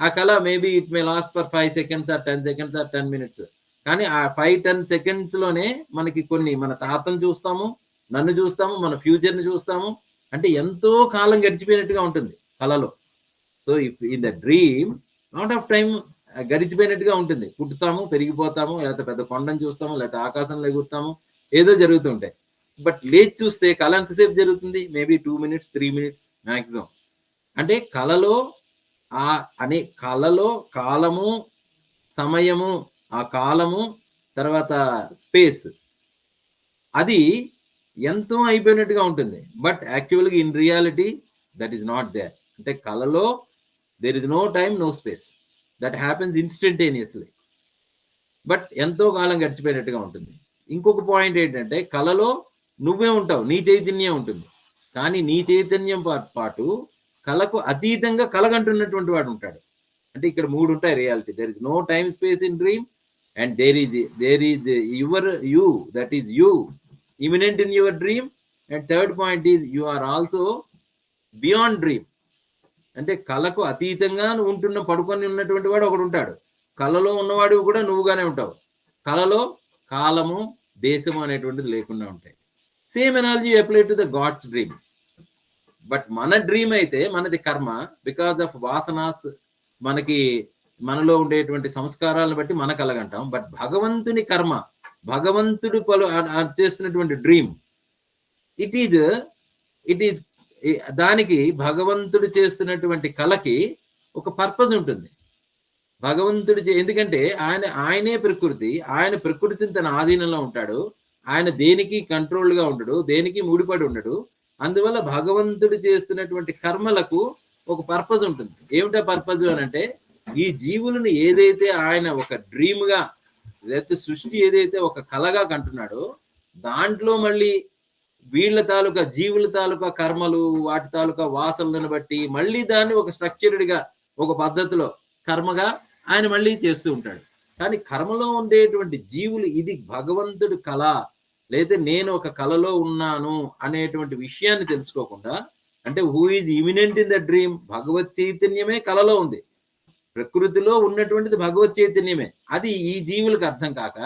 ఆ కళ maybe it may last for 5 seconds or 10 seconds or 10 minutes. కానీ ఆ 5-10 seconds లోనే మనకి కొన్ని, మన తాతను చూస్తాము, నన్ను చూస్తాము, మన ఫ్యూచర్ని చూస్తాము. అంటే ఎంతో కాలం గడిచిపోయినట్టుగా ఉంటుంది కళలో. So if in the dream lot of time గడిచిపోయినట్టుగా ఉంటుంది. పుట్టుతాము, పెరిగిపోతాము, లేకపోతే పెద్ద కొండను చూస్తాము, లేకపోతే ఆకాశంలో ఎగురుతాము, ఏదో జరుగుతుంటాయి. బట్ లేచి చూస్తే కళ ఎంతసేపు జరుగుతుంది? Maybe 2 minutes 3 minutes maximum. అంటే కళలో కళలో కాలము, సమయము, ఆ కాలము, తర్వాత స్పేస్, అది ఎంతో అయిపోయినట్టుగా ఉంటుంది. బట్ యాక్చువల్గా in reality that is not there. అంటే కళలో there is no time, no space. That happens instantaneously. బట్ ఎంతో కాలం గడిచిపోయినట్టుగా ఉంటుంది. ఇంకొక పాయింట్ ఏంటంటే, కళలో నువ్వే ఉంటావు, నీ చైతన్యం ఉంటుంది. కానీ నీ చైతన్యం పాటు కళకు అతీతంగా కలగంటున్నటువంటి వాడు ఉంటాడు. అంటే ఇక్కడ 3 ఉంటాయి reality. There is no time space in dream, and there is your you, that is you immanent in your dream. And third point is you are also beyond dream. అంటే కళకు అతీతంగా పడుకొని ఉన్నటువంటి వాడు ఒకడు ఉంటాడు. కళలో ఉన్నవాడు కూడా నువ్వుగానే ఉంటావు. కళలో కాలము, దేశము అనేటువంటిది లేకుండా ఉంటాయి. Same analogy apply to the God's dream. But మన డ్రీమ్ అయితే మనది కర్మ, బికాస్ ఆఫ్ వాసనాస్, మనకి మనలో ఉండేటువంటి సంస్కారాలను బట్టి మనకు అలాగంటాం. బట్ భగవంతుని కర్మ, భగవంతుడు చేస్తున్నటువంటి డ్రీమ్, ఇట్ ఈజ్ దానికి భగవంతుడు చేస్తున్నటువంటి కళకి ఒక పర్పస్ ఉంటుంది. భగవంతుడు ఎందుకంటే ఆయనే ప్రకృతి, ఆయన ప్రకృతిని తన ఆధీనంలో ఉంటాడు, ఆయన దేనికి కంట్రోల్ గా ఉండడు, దేనికి ముడిపడి ఉండడు. అందువల్ల భగవంతుడు చేస్తున్నటువంటి కర్మలకు ఒక పర్పస్ ఉంటుంది. ఏమిటా పర్పస్ అని అంటే, ఈ జీవులను ఏదైతే ఆయన ఒక డ్రీమ్ గా, లేకపోతే సృష్టి ఏదైతే ఒక కళగా కంటున్నాడో, దాంట్లో మళ్ళీ వీళ్ళ తాలూకా జీవుల తాలూకా కర్మలు, వాటి తాలూకా వాసనలను బట్టి మళ్ళీ దాన్ని ఒక స్ట్రక్చర్డ్ గా, ఒక పద్ధతిలో కర్మగా ఆయన మళ్ళీ చేస్తూ ఉంటాడు. కానీ కర్మలో ఉండేటువంటి జీవులు ఇది భగవంతుడి కళ, లేదా నేను ఒక కళలో ఉన్నాను అనేటువంటి విషయాన్ని తెలుసుకోకుండా, అంటే who is immanent in the dream, భగవత్ చైతన్యమే కళలో ఉంది, ప్రకృతిలో ఉన్నటువంటిది భగవత్ చైతన్యమే. అది ఈ జీవులకు అర్థం కాక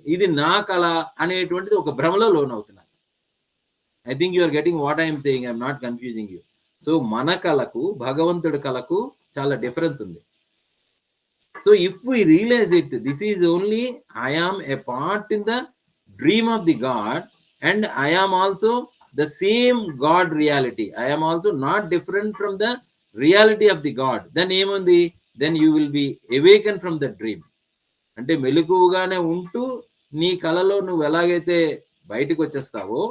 ఇది నా కళ అనేటువంటిది ఒక భ్రమలో లోనవుతున్నారు. I think you are getting what I'm saying, I'm not confusing you. So మన కళకు భగవంతుడి కళకు చాలా డిఫరెన్స్ ఉంది. So if we realize it, this is only I am a part in the dream of the God, and I am also the same God reality. I am also not different from the reality of the God. Then you will be awakened from the dream. అంటే మెలకువగానే ఉంటూ నీ కళలో నువ్వు ఎలాగైతే బయటకు వచ్చేస్తావో,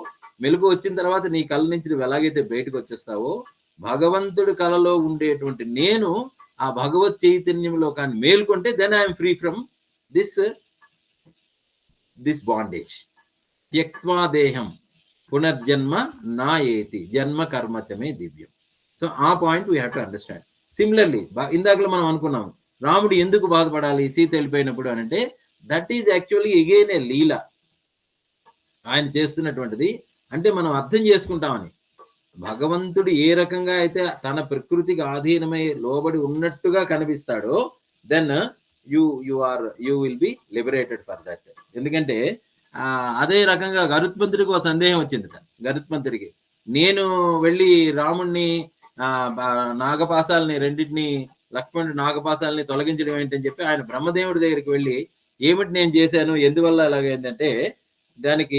మెలకు వచ్చిన తర్వాత నీ కళ నుంచి నువ్వు ఎలాగైతే బయటకు వచ్చేస్తావో, భగవంతుడి కళలో ఉండేటువంటి నేను ఆ భగవత్ చైతన్యంలో కానీ మేల్కొంటే, then I'm free from this bondage. త్యక్వా దేహం పునర్జన్మ నా ఏతి జన్మ కర్మచమే దివ్యం. సో ఆ point we have to understand. Similarly ఇందాకలో మనం అనుకున్నాం, రాముడు ఎందుకు బాధపడాలి సీత వెళ్ళిపోయినప్పుడు అని అంటే, that is actually again a leela ఆయన చేస్తున్నటువంటిది. అంటే మనం అర్థం చేసుకుంటామని, భగవంతుడు ఏ రకంగా అయితే తన ప్రకృతికి ఆధీనమై లోబడి ఉన్నట్టుగా కనిపిస్తాడో, then you will be liberated for that. ఎందుకంటే అదే రకంగా గరుత్మంతుడికి ఒక సందేహం వచ్చింది. గరుత్మంతుడికి, నేను వెళ్ళి రాముణ్ణి నాగపాసాలని రెండింటిని, లక్ష్మణుడు నాగపాసాలని తొలగించడం ఏంటని చెప్పి ఆయన బ్రహ్మదేవుడి దగ్గరికి వెళ్ళి, ఏమిటి నేను చేశాను, ఎందువల్ల అలాగైందంటే, దానికి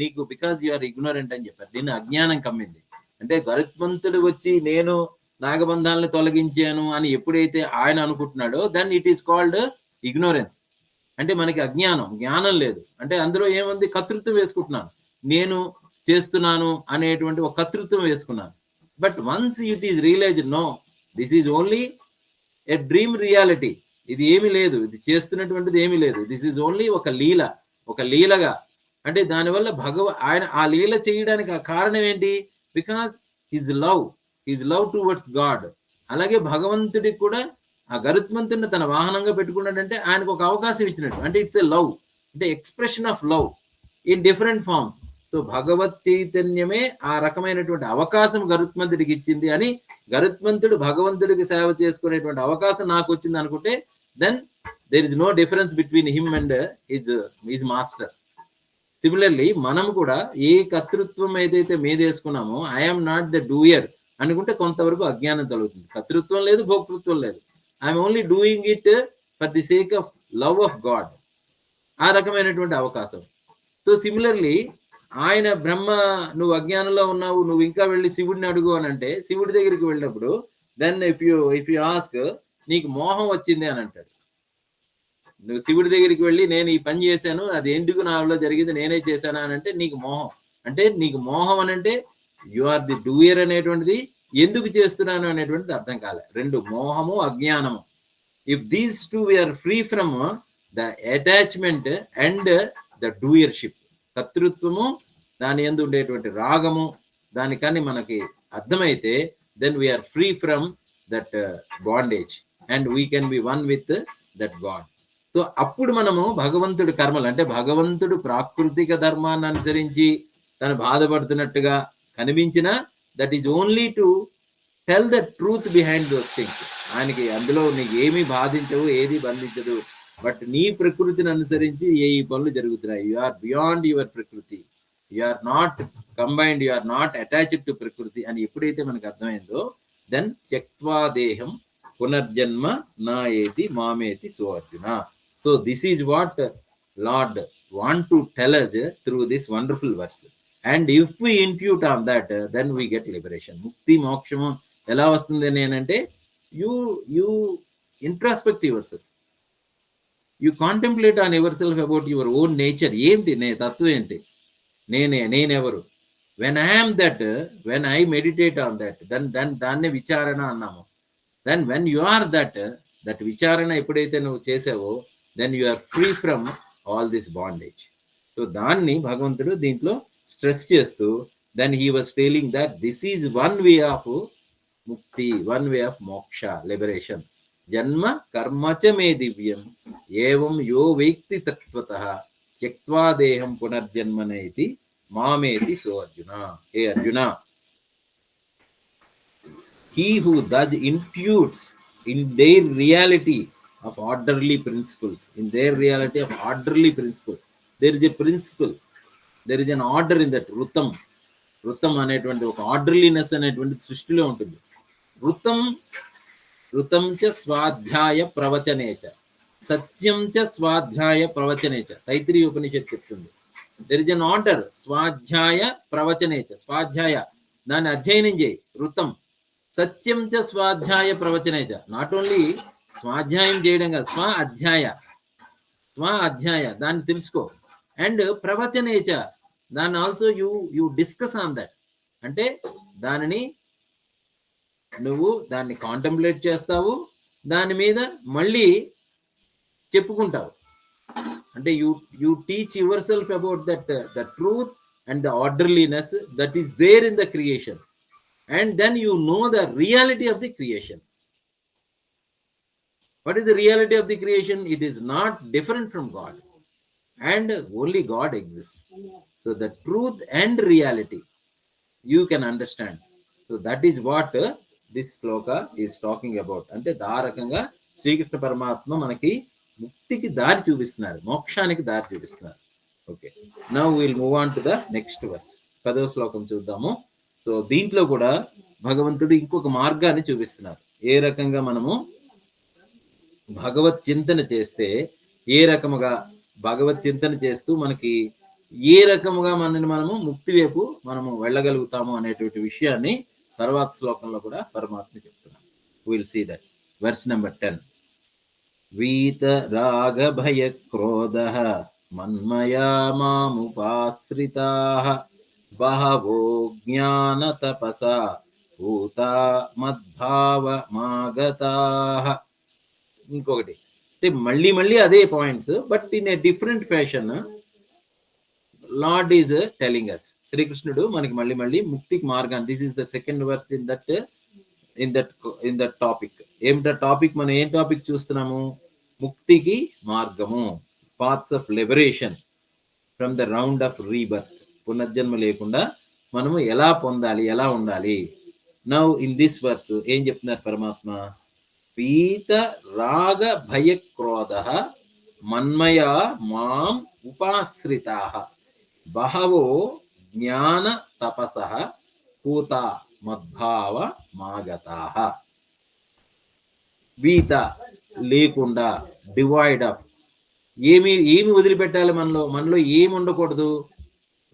నీకు బికాజ్ యు ఆర్ ఇగ్నోరెంట్ అని చెప్పారు, నిన్ను అజ్ఞానం కమ్మింది. అంటే గరుత్మంతుడు వచ్చి నేను నాగబంధాలను తొలగించాను అని ఎప్పుడైతే ఆయన అనుకుంటున్నాడో, then it is called ignorance. అంటే మనకి జ్ఞానం లేదు. అంటే అందులో ఏముంది, కర్తృత్వం వేసుకుంటున్నాను, నేను చేస్తున్నాను అనేటువంటి ఒక కర్తృత్వం వేసుకున్నాను. But once it is realized, no, this is only a dream reality. ఇది ఏమి లేదు, ఇది చేస్తున్నటువంటిది ఏమీ లేదు, దిస్ ఈజ్ ఓన్లీ ఒక లీలగా. అంటే దానివల్ల ఆయన ఆ లీల చేయడానికి ఆ కారణం ఏంటి, because his love towards God. అలాగే భగవంతుడికి కూడా ఆ గరుత్మంతుడిని తన వాహనంగా పెట్టుకున్నాడంటే ఆయనకు ఒక అవకాశం ఇచ్చినట్టు. అంటే ఇట్స్ ఎ లవ్, అంటే expression of love in different forms. So భగవత్ చైతన్యమే ఆ రకమైనటువంటి అవకాశం గరుత్మంతుడికి ఇచ్చింది అని, గరుత్మంతుడు భగవంతుడికి సేవ చేసుకునేటువంటి అవకాశం నాకు వచ్చింది అనుకుంటే, then there is no difference between him and his master. Similarly, మనం కూడా ఏ కర్తృత్వం ఏదైతే మీదేసుకున్నామో, ఐఎమ్ నాట్ ద డూయర్ అనుకుంటే కొంతవరకు అజ్ఞానం తొలగుతుంది. కర్తృత్వం లేదు, భోక్తృత్వం లేదు, I'm only doing it for the sake of love of God. ఆ రకమైనటువంటి అవకాశం. సో సిమిలర్లీ ఆయన బ్రహ్మ, నువ్వు అజ్ఞానంలో ఉన్నావు, నువ్వు ఇంకా వెళ్ళి శివుడిని అడుగు అని అంటే, శివుడి దగ్గరికి వెళ్ళినప్పుడు దెన్ ఇఫ్ యు ఆస్క్, నీకు మోహం వచ్చింది అని అంటాడు. నువ్వు శివుడి దగ్గరికి వెళ్ళి నేను ఈ పని చేశాను, అది ఎందుకు నాలో జరిగింది, నేనే చేశాను అని అంటే నీకు మోహం. అంటే నీకు మోహం అని అంటే యు ఆర్ ది డూయర్ అనేటువంటిది, ఎందుకు చేస్తున్నాను అనేటువంటిది అర్థం కాలే. రెండు, మోహము, అజ్ఞానము. If these two we are free from the attachment and the doership, కర్తృత్వము, దాని యందు ఉండేటువంటి రాగము, దానికని మనకి అర్థమైతే, then we are free from that bondage and we can be one with that God. So అప్పుడు మనము భగవంతుడి కర్మలు, అంటే భగవంతుడు ప్రాకృతిక ధర్మాన్ని అనుసరించి తను బాధపడుతున్నట్టుగా కనిపించిన, that is only to tell the truth behind those things. ఆయనకి అందులో నీకు ఏమీ బాధించవు, ఏది బంధించదు, బట్ నీ ప్రకృతిని అనుసరించి ఈ పనులు జరుగుతున్నాయి. యు ఆర్ బియాండ్ యువర్ ప్రకృతి, you are not combined, you are not attached to ప్రకృతి అని ఎప్పుడైతే మనకు అర్థమైందో, దెన్ త్యక్వా దేహం పునర్జన్మ నా ఏతి మామేతి సో Arjuna. So this is what Lord want to tell us through this wonderful verse. And if we impute on that, then we get liberation. Mukti moksham ఎలా వస్తుంది అని అంటే, you introspect yourself, you contemplate on yourself about your own nature. ఏంటి నే తత్వం ఏంటి, నేనెవరు. when I am that, when I meditate on that, then దాన్నే విచారణ అన్నాము. then when you are that విచారణ ఎప్పుడైతే నువ్వు చేసావో, then you are free from all this bondage. So దాన్ని భగవంతుడు దీంట్లో స్ట్రెస్ చేస్తూ, then he was telling that this is one way of mukti, one way of moksha, liberation. జన్మ కర్మచ మే దివ్యం ఏవం యో వేక్తి తత్వతః త్యక్వా దేహం పునర్జన్మనేతి మామేతి సో అర్జున. హే Arjuna, he who thus imputes in their reality of orderly principles, in their reality of orderly principle, there is a principle, there is an order in that. వృత్తం అనేటువంటి ఒక ఆర్డర్లీనెస్ అనేటువంటి సృష్టిలో ఉంటుంది. వృత్తం చ స్వాధ్యాయ ప్రవచనేచ సత్యం చ స్వాధ్యాయ ప్రవచనేచ, తైత్రీయ ఉపనిషత్తు చెప్తుంది. దెర్ ఇస్ అన్ ఆర్డర్, స్వాధ్యాయ ప్రవచనేచ, స్వాధ్యాయ దాన్ని అధ్యయనం చేయి, వృత్తం. సత్యం చ స్వాధ్యాయ ప్రవచనేచ, నాట్ ఓన్లీ స్వాధ్యాయం చేయడం కాదు, స్వ అధ్యాయ దాన్ని తెలుసుకో. అండ్ ప్రవచనేచ, దాన్ని also you discuss on that. అంటే నువ్వు దాన్ని కాంటెంప్లేట్ చేస్తావు, దాని మీద మళ్ళీ చెప్పుకుంటావు. అంటే you teach yourself about the truth and the orderliness that is there in the creation. And then you know the reality of the creation. What is the reality of the creation? It is not different from God, and only God exists. So the truth and reality you can understand. So that is what this sloka is talking about. అంటే దారకంగా శ్రీకృష్ణ పరమాత్మ మనకి ముక్తికి దారి చూపిస్తున్నారు, మోక్షానికి దారి చూపిస్తున్నారు. Okay, now will move on to the next verse. 10వ శ్లోకం చూద్దాము. సో దీంట్లో కూడా భగవంతుడు ఇంకొక మార్గాన్ని చూపిస్తున్నారు. ఏ రకంగా మనము భగవత్ చింతన చేస్తే, ఏ రకముగా భగవత్ చింతన చేస్తూ మనకి ఏ రకముగా మనము ముక్తి వైపు మనము వెళ్ళగలుగుతాము అనేటువంటి విషయాన్ని తర్వాత శ్లోకంలో కూడా పరమాత్మ చెప్తున్నాం. Will see that. Verse number 10. వీత రాగ భయ క్రోధః మన్మయా మాముపాశ్రితాః బహవో జ్ఞాన తపసా భూతా మద్భావమాగతాః. ఇంకొకటి అంటే మళ్ళీ అదే points, but in a different fashion Lord is telling us. శ్రీకృష్ణుడు మనకి మళ్ళీ ముక్తికి మార్గాన్ని, this is the second verse in that topic. ఏమిటా టాపిక్? మనం ఏం టాపిక్ చూస్తున్నాము? ముక్తికి మార్గము, paths of liberation from the round of rebirth. పునర్జన్మ లేకుండా మనము ఎలా పొందాలి, ఎలా ఉండాలి. నౌ ఇన్ దిస్ వర్స్ ఏం చెప్తున్నారు పరమాత్మ? పీత రాగ భయ క్రోధః మన్మయా మాం ఉపాశ్రితాః బహవో జ్ఞాన తపసః పూతా మద్భావ మాగతాః. వీత లేకుండా, డివైడ్ ఆఫ్, ఏమి వదిలిపెట్టాలి మనలో ఏమి ఉండకూడదు?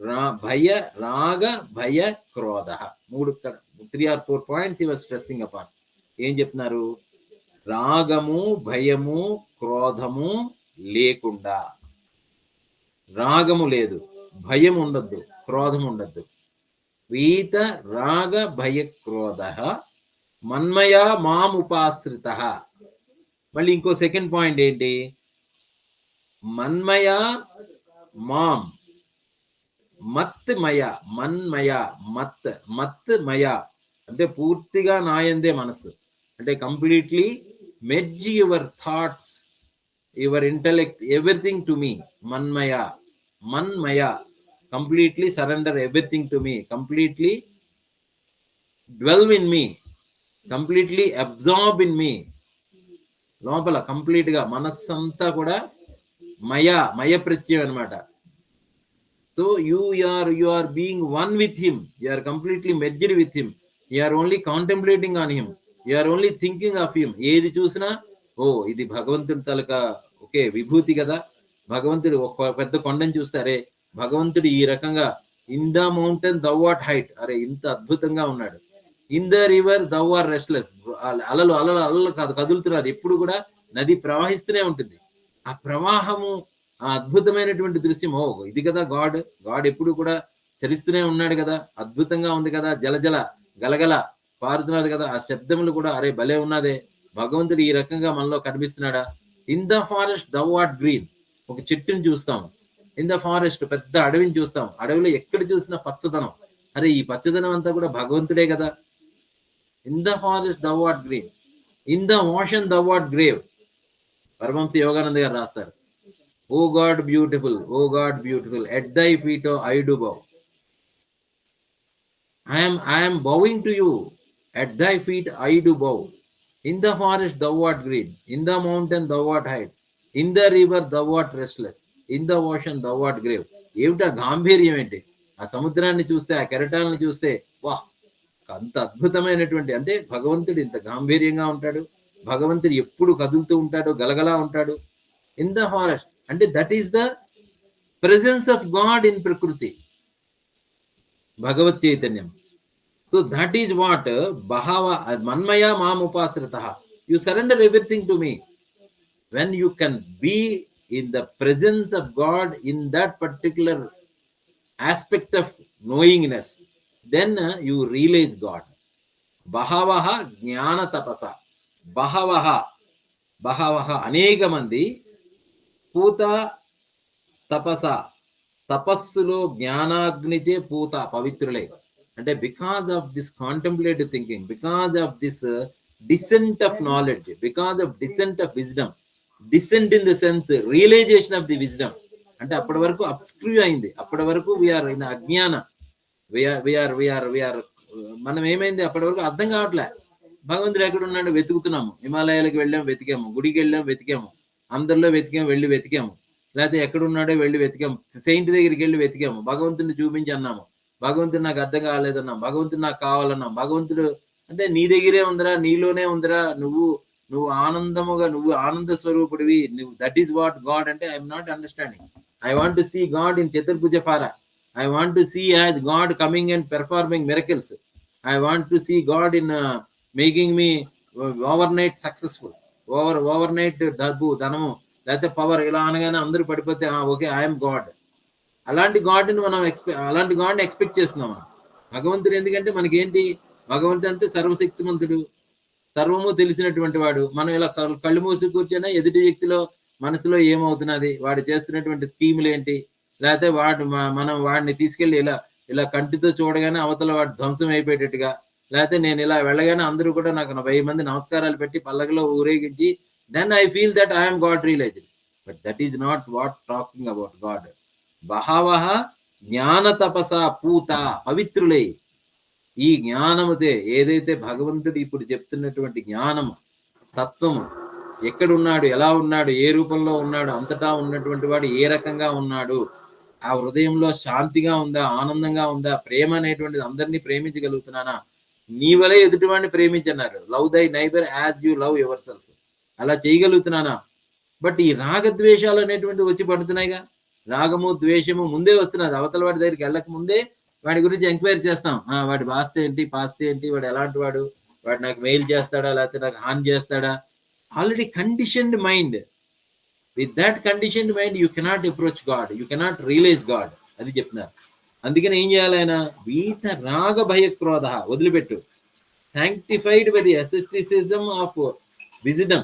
రాగ భయ క్రోధ. 3 or 4 points he was stressing upon. ఏం చెప్తున్నారు? రాగము, భయము, క్రోధము లేకుండా. రాగము లేదు, భయం ఉండద్దు, క్రోధం ఉండద్దు. వీత రాగ భయ క్రోధ మన్మయా మాం ఉపాశ్రితః. మళ్ళీ ఇంకో సెకండ్ పాయింట్ ఏంటి? మన్మయా మాం, మత్మయ, మన్మయ, మత్మయ అంటే పూర్తిగా నాయందే మనసు. అంటే completely merge your thoughts, your intellect, everything to me. మన్మయ, completely surrender everything to me, completely dwell in me, completely absorb in me. లోపల కంప్లీట్ గా మనస్సంతా కూడా మయ ప్రత్యయం అనమాట. So you are being one with him. You are completely merged with him. You are only contemplating on him. You are only thinking of him. ఏది చూసినా ఓ ఇది భగవంతుడి తలక ఓకే విభూతి కదా. భగవంతుడు ఒక పెద్ద కొండని చూస్తారే భగవంతుడు ఈ రకంగా in the mountain thou what height, అరే ఇంత అద్భుతంగా ఉన్నాడు. In the river thou are restless, అలలు అలలు అలలు కాదు కదులుతున్నారు, ఎప్పుడు కూడా నది ప్రవహిస్తూనే ఉంటుంది. ఆ ప్రవాహము, ఆ అద్భుతమైనటువంటి దృశ్యం, ఓ ఇది కదా గాడ్. గాడ్ ఎప్పుడు కూడా చలిస్తూనే ఉన్నాడు కదా, అద్భుతంగా ఉంది కదా, జలజల గలగల పారుతున్నది కదా, ఆ శబ్దములు కూడా అరే భలే ఉన్నదే, భగవంతుడు ఈ రకంగా మనలో కనిపిస్తున్నాడా. In the forest thou art green, ఒక చెట్టుని చూస్తాం. ఇన్ ద ఫారెస్ట్ పెద్ద అడవిని చూస్తాం, అడవిలో ఎక్కడ చూసినా పచ్చదనం, అరే ఈ పచ్చదనం అంతా కూడా భగవంతుడే కదా. In the forest thou art green, in the ocean thou art grave. Paramahansa Yogananda గారు రాస్తారు, O God beautiful, O God beautiful, at thy feet I do bow. I am bowing to you, at thy feet I do bow. In the forest thou art green, in the mountain thou art high, in the river thou art restless, in the ocean thou art grave. ఏమిటా గాంభీర్యం ఏంటి, ఆ సముద్రాన్ని చూస్తే, ఆ కెరటాలను చూస్తే వా అంత అద్భుతమైనటువంటి, అంటే భగవంతుడు ఇంత గాంభీర్యంగా ఉంటాడు, భగవంతుడు ఎప్పుడు కదులుతూ ఉంటాడు, గలగలా ఉంటాడు. ఇన్ ద ఫారెస్ట్ అంటే that is the presence of God in prakriti, భగవత్ చైతన్యం. సో దట్ ఈస్ వాట్ బహావ మన్మయ మాం ఉపాశ్రిత, you surrender everything to me. When you can be in the presence of God in that particular aspect of knowingness, then you realise God. బహవః జ్ఞాన తపస, బహవః బహవః అనేక మంది, పూత తపస తపస్సులో జ్ఞానాగ్నిచే పూత పవిత్రులై, అంటే because of this contemplative thinking, because of this descent of knowledge, because of descent of wisdom, descent in the sense realization of the wisdom. అంటే అప్పటి వరకు అబ్స్క్రూ అయింది, అప్పటి వరకు వీఆర్ ఇన్ అజ్ఞాన, మనం ఏమైంది అప్పటి వరకు అర్థం కావట్లే, భగవంతుడు ఎక్కడ ఉన్నాడు వెతుకుతున్నాము, హిమాలయాలకు వెళ్ళాం వెతికాము, గుడికి వెళ్ళాం వెతికాము, అందరిలో వెతికాము, వెళ్ళి వెతికాము, లేకపోతే ఎక్కడున్నాడో వెళ్ళి వెతికాము, సెయింట్ దగ్గరికి వెళ్ళి వెతికాము, భగవంతుడిని చూపించి అన్నాము, భగవంతుడు నాకు అర్థం కాలేదన్నాం, భగవంతుడు నాకు కావాలన్నాం. భగవంతుడు అంటే నీ దగ్గరే ఉందిరా, నీలోనే ఉందిరా, నువ్వు నువ్వు ఆనందముగా, నువ్వు ఆనంద స్వరూపుడివి, నువ్వు దట్ ఈస్ వాట్ గాడ్ అంటే. I'm not understanding. I want to see God in chaturbhuja form. I want to see as God coming and performing miracles. I want to see God in making me overnight successful, overnight డబ్బు ధనము లేకపోతే power ఇలా అనగానే అందరూ పడిపోతే okay I'm God. అలాంటి గాడ్ని మనం అలాంటి గాడ్ని ఎక్స్పెక్ట్ చేస్తున్నాం. భగవంతుడు ఎందుకంటే మనకేంటి, భగవంతుడు అంటే సర్వశక్తిమంతుడు, సర్వము తెలిసినటువంటి వాడు. మనం ఇలా కళ్ళు మూసి కూర్చొని ఎదుటి వ్యక్తిలో మనసులో ఏమవుతున్నది, వాడు చేస్తున్నటువంటి స్కీములు ఏంటి, లేకపోతే మనం వాడిని తీసుకెళ్లి ఇలా ఇలా కంటితో చూడగానే అవతల వాడు ధ్వంసం అయిపోయేటట్టుగా, లేకపోతే నేను ఇలా వెళ్ళగానే అందరూ కూడా నాకు 1000 మంది నమస్కారాలు పెట్టి పల్లకిలో ఊరేగించి, then I feel that I am God realized. But that is not what talking about God. బహవః జ్ఞాన తపస పూత, పవిత్రులై. ఈ జ్ఞానముతే ఏదైతే భగవంతుడు ఇప్పుడు చెప్తున్నటువంటి జ్ఞానము, తత్వము, ఎక్కడున్నాడు, ఎలా ఉన్నాడు, ఏ రూపంలో ఉన్నాడు, అంతటా ఉన్నటువంటి వాడు ఏ రకంగా ఉన్నాడు, ఆ హృదయంలో శాంతిగా ఉందా, ఆనందంగా ఉందా, ప్రేమ అనేటువంటిది, అందరినీ ప్రేమించగలుగుతున్నానా, నీ వలే ఎదుటివాడిని ప్రేమించన్నారు, love thy neighbour as you love yourself, అలా చేయగలుగుతున్నానా. బట్ ఈ రాగద్వేషాలు అనేటువంటివి వచ్చి పడుతున్నాయిగా, రాగము ద్వేషము ముందే వస్తున్నది, అవతల వాడి దగ్గరికి వెళ్ళక ముందే వాడి గురించి ఎంక్వైరీ చేస్తాం. వాడి వాస్తే ఏంటి, పాస్తే ఏంటి, వాడు ఎలాంటి వాడు, వాడు నాకు మెయిల్ చేస్తాడా లేకపోతే నాకు హాని చేస్తాడా. Already conditioned mind, with that conditioned mind you cannot approach God, you cannot realize God, అది చెప్తున్నారు. అందుకని ఏం చేయాలి ఆయన, వీత రాగ భయ క్రోధ వదిలిపెట్టు, sanctified by the asceticism of wisdom.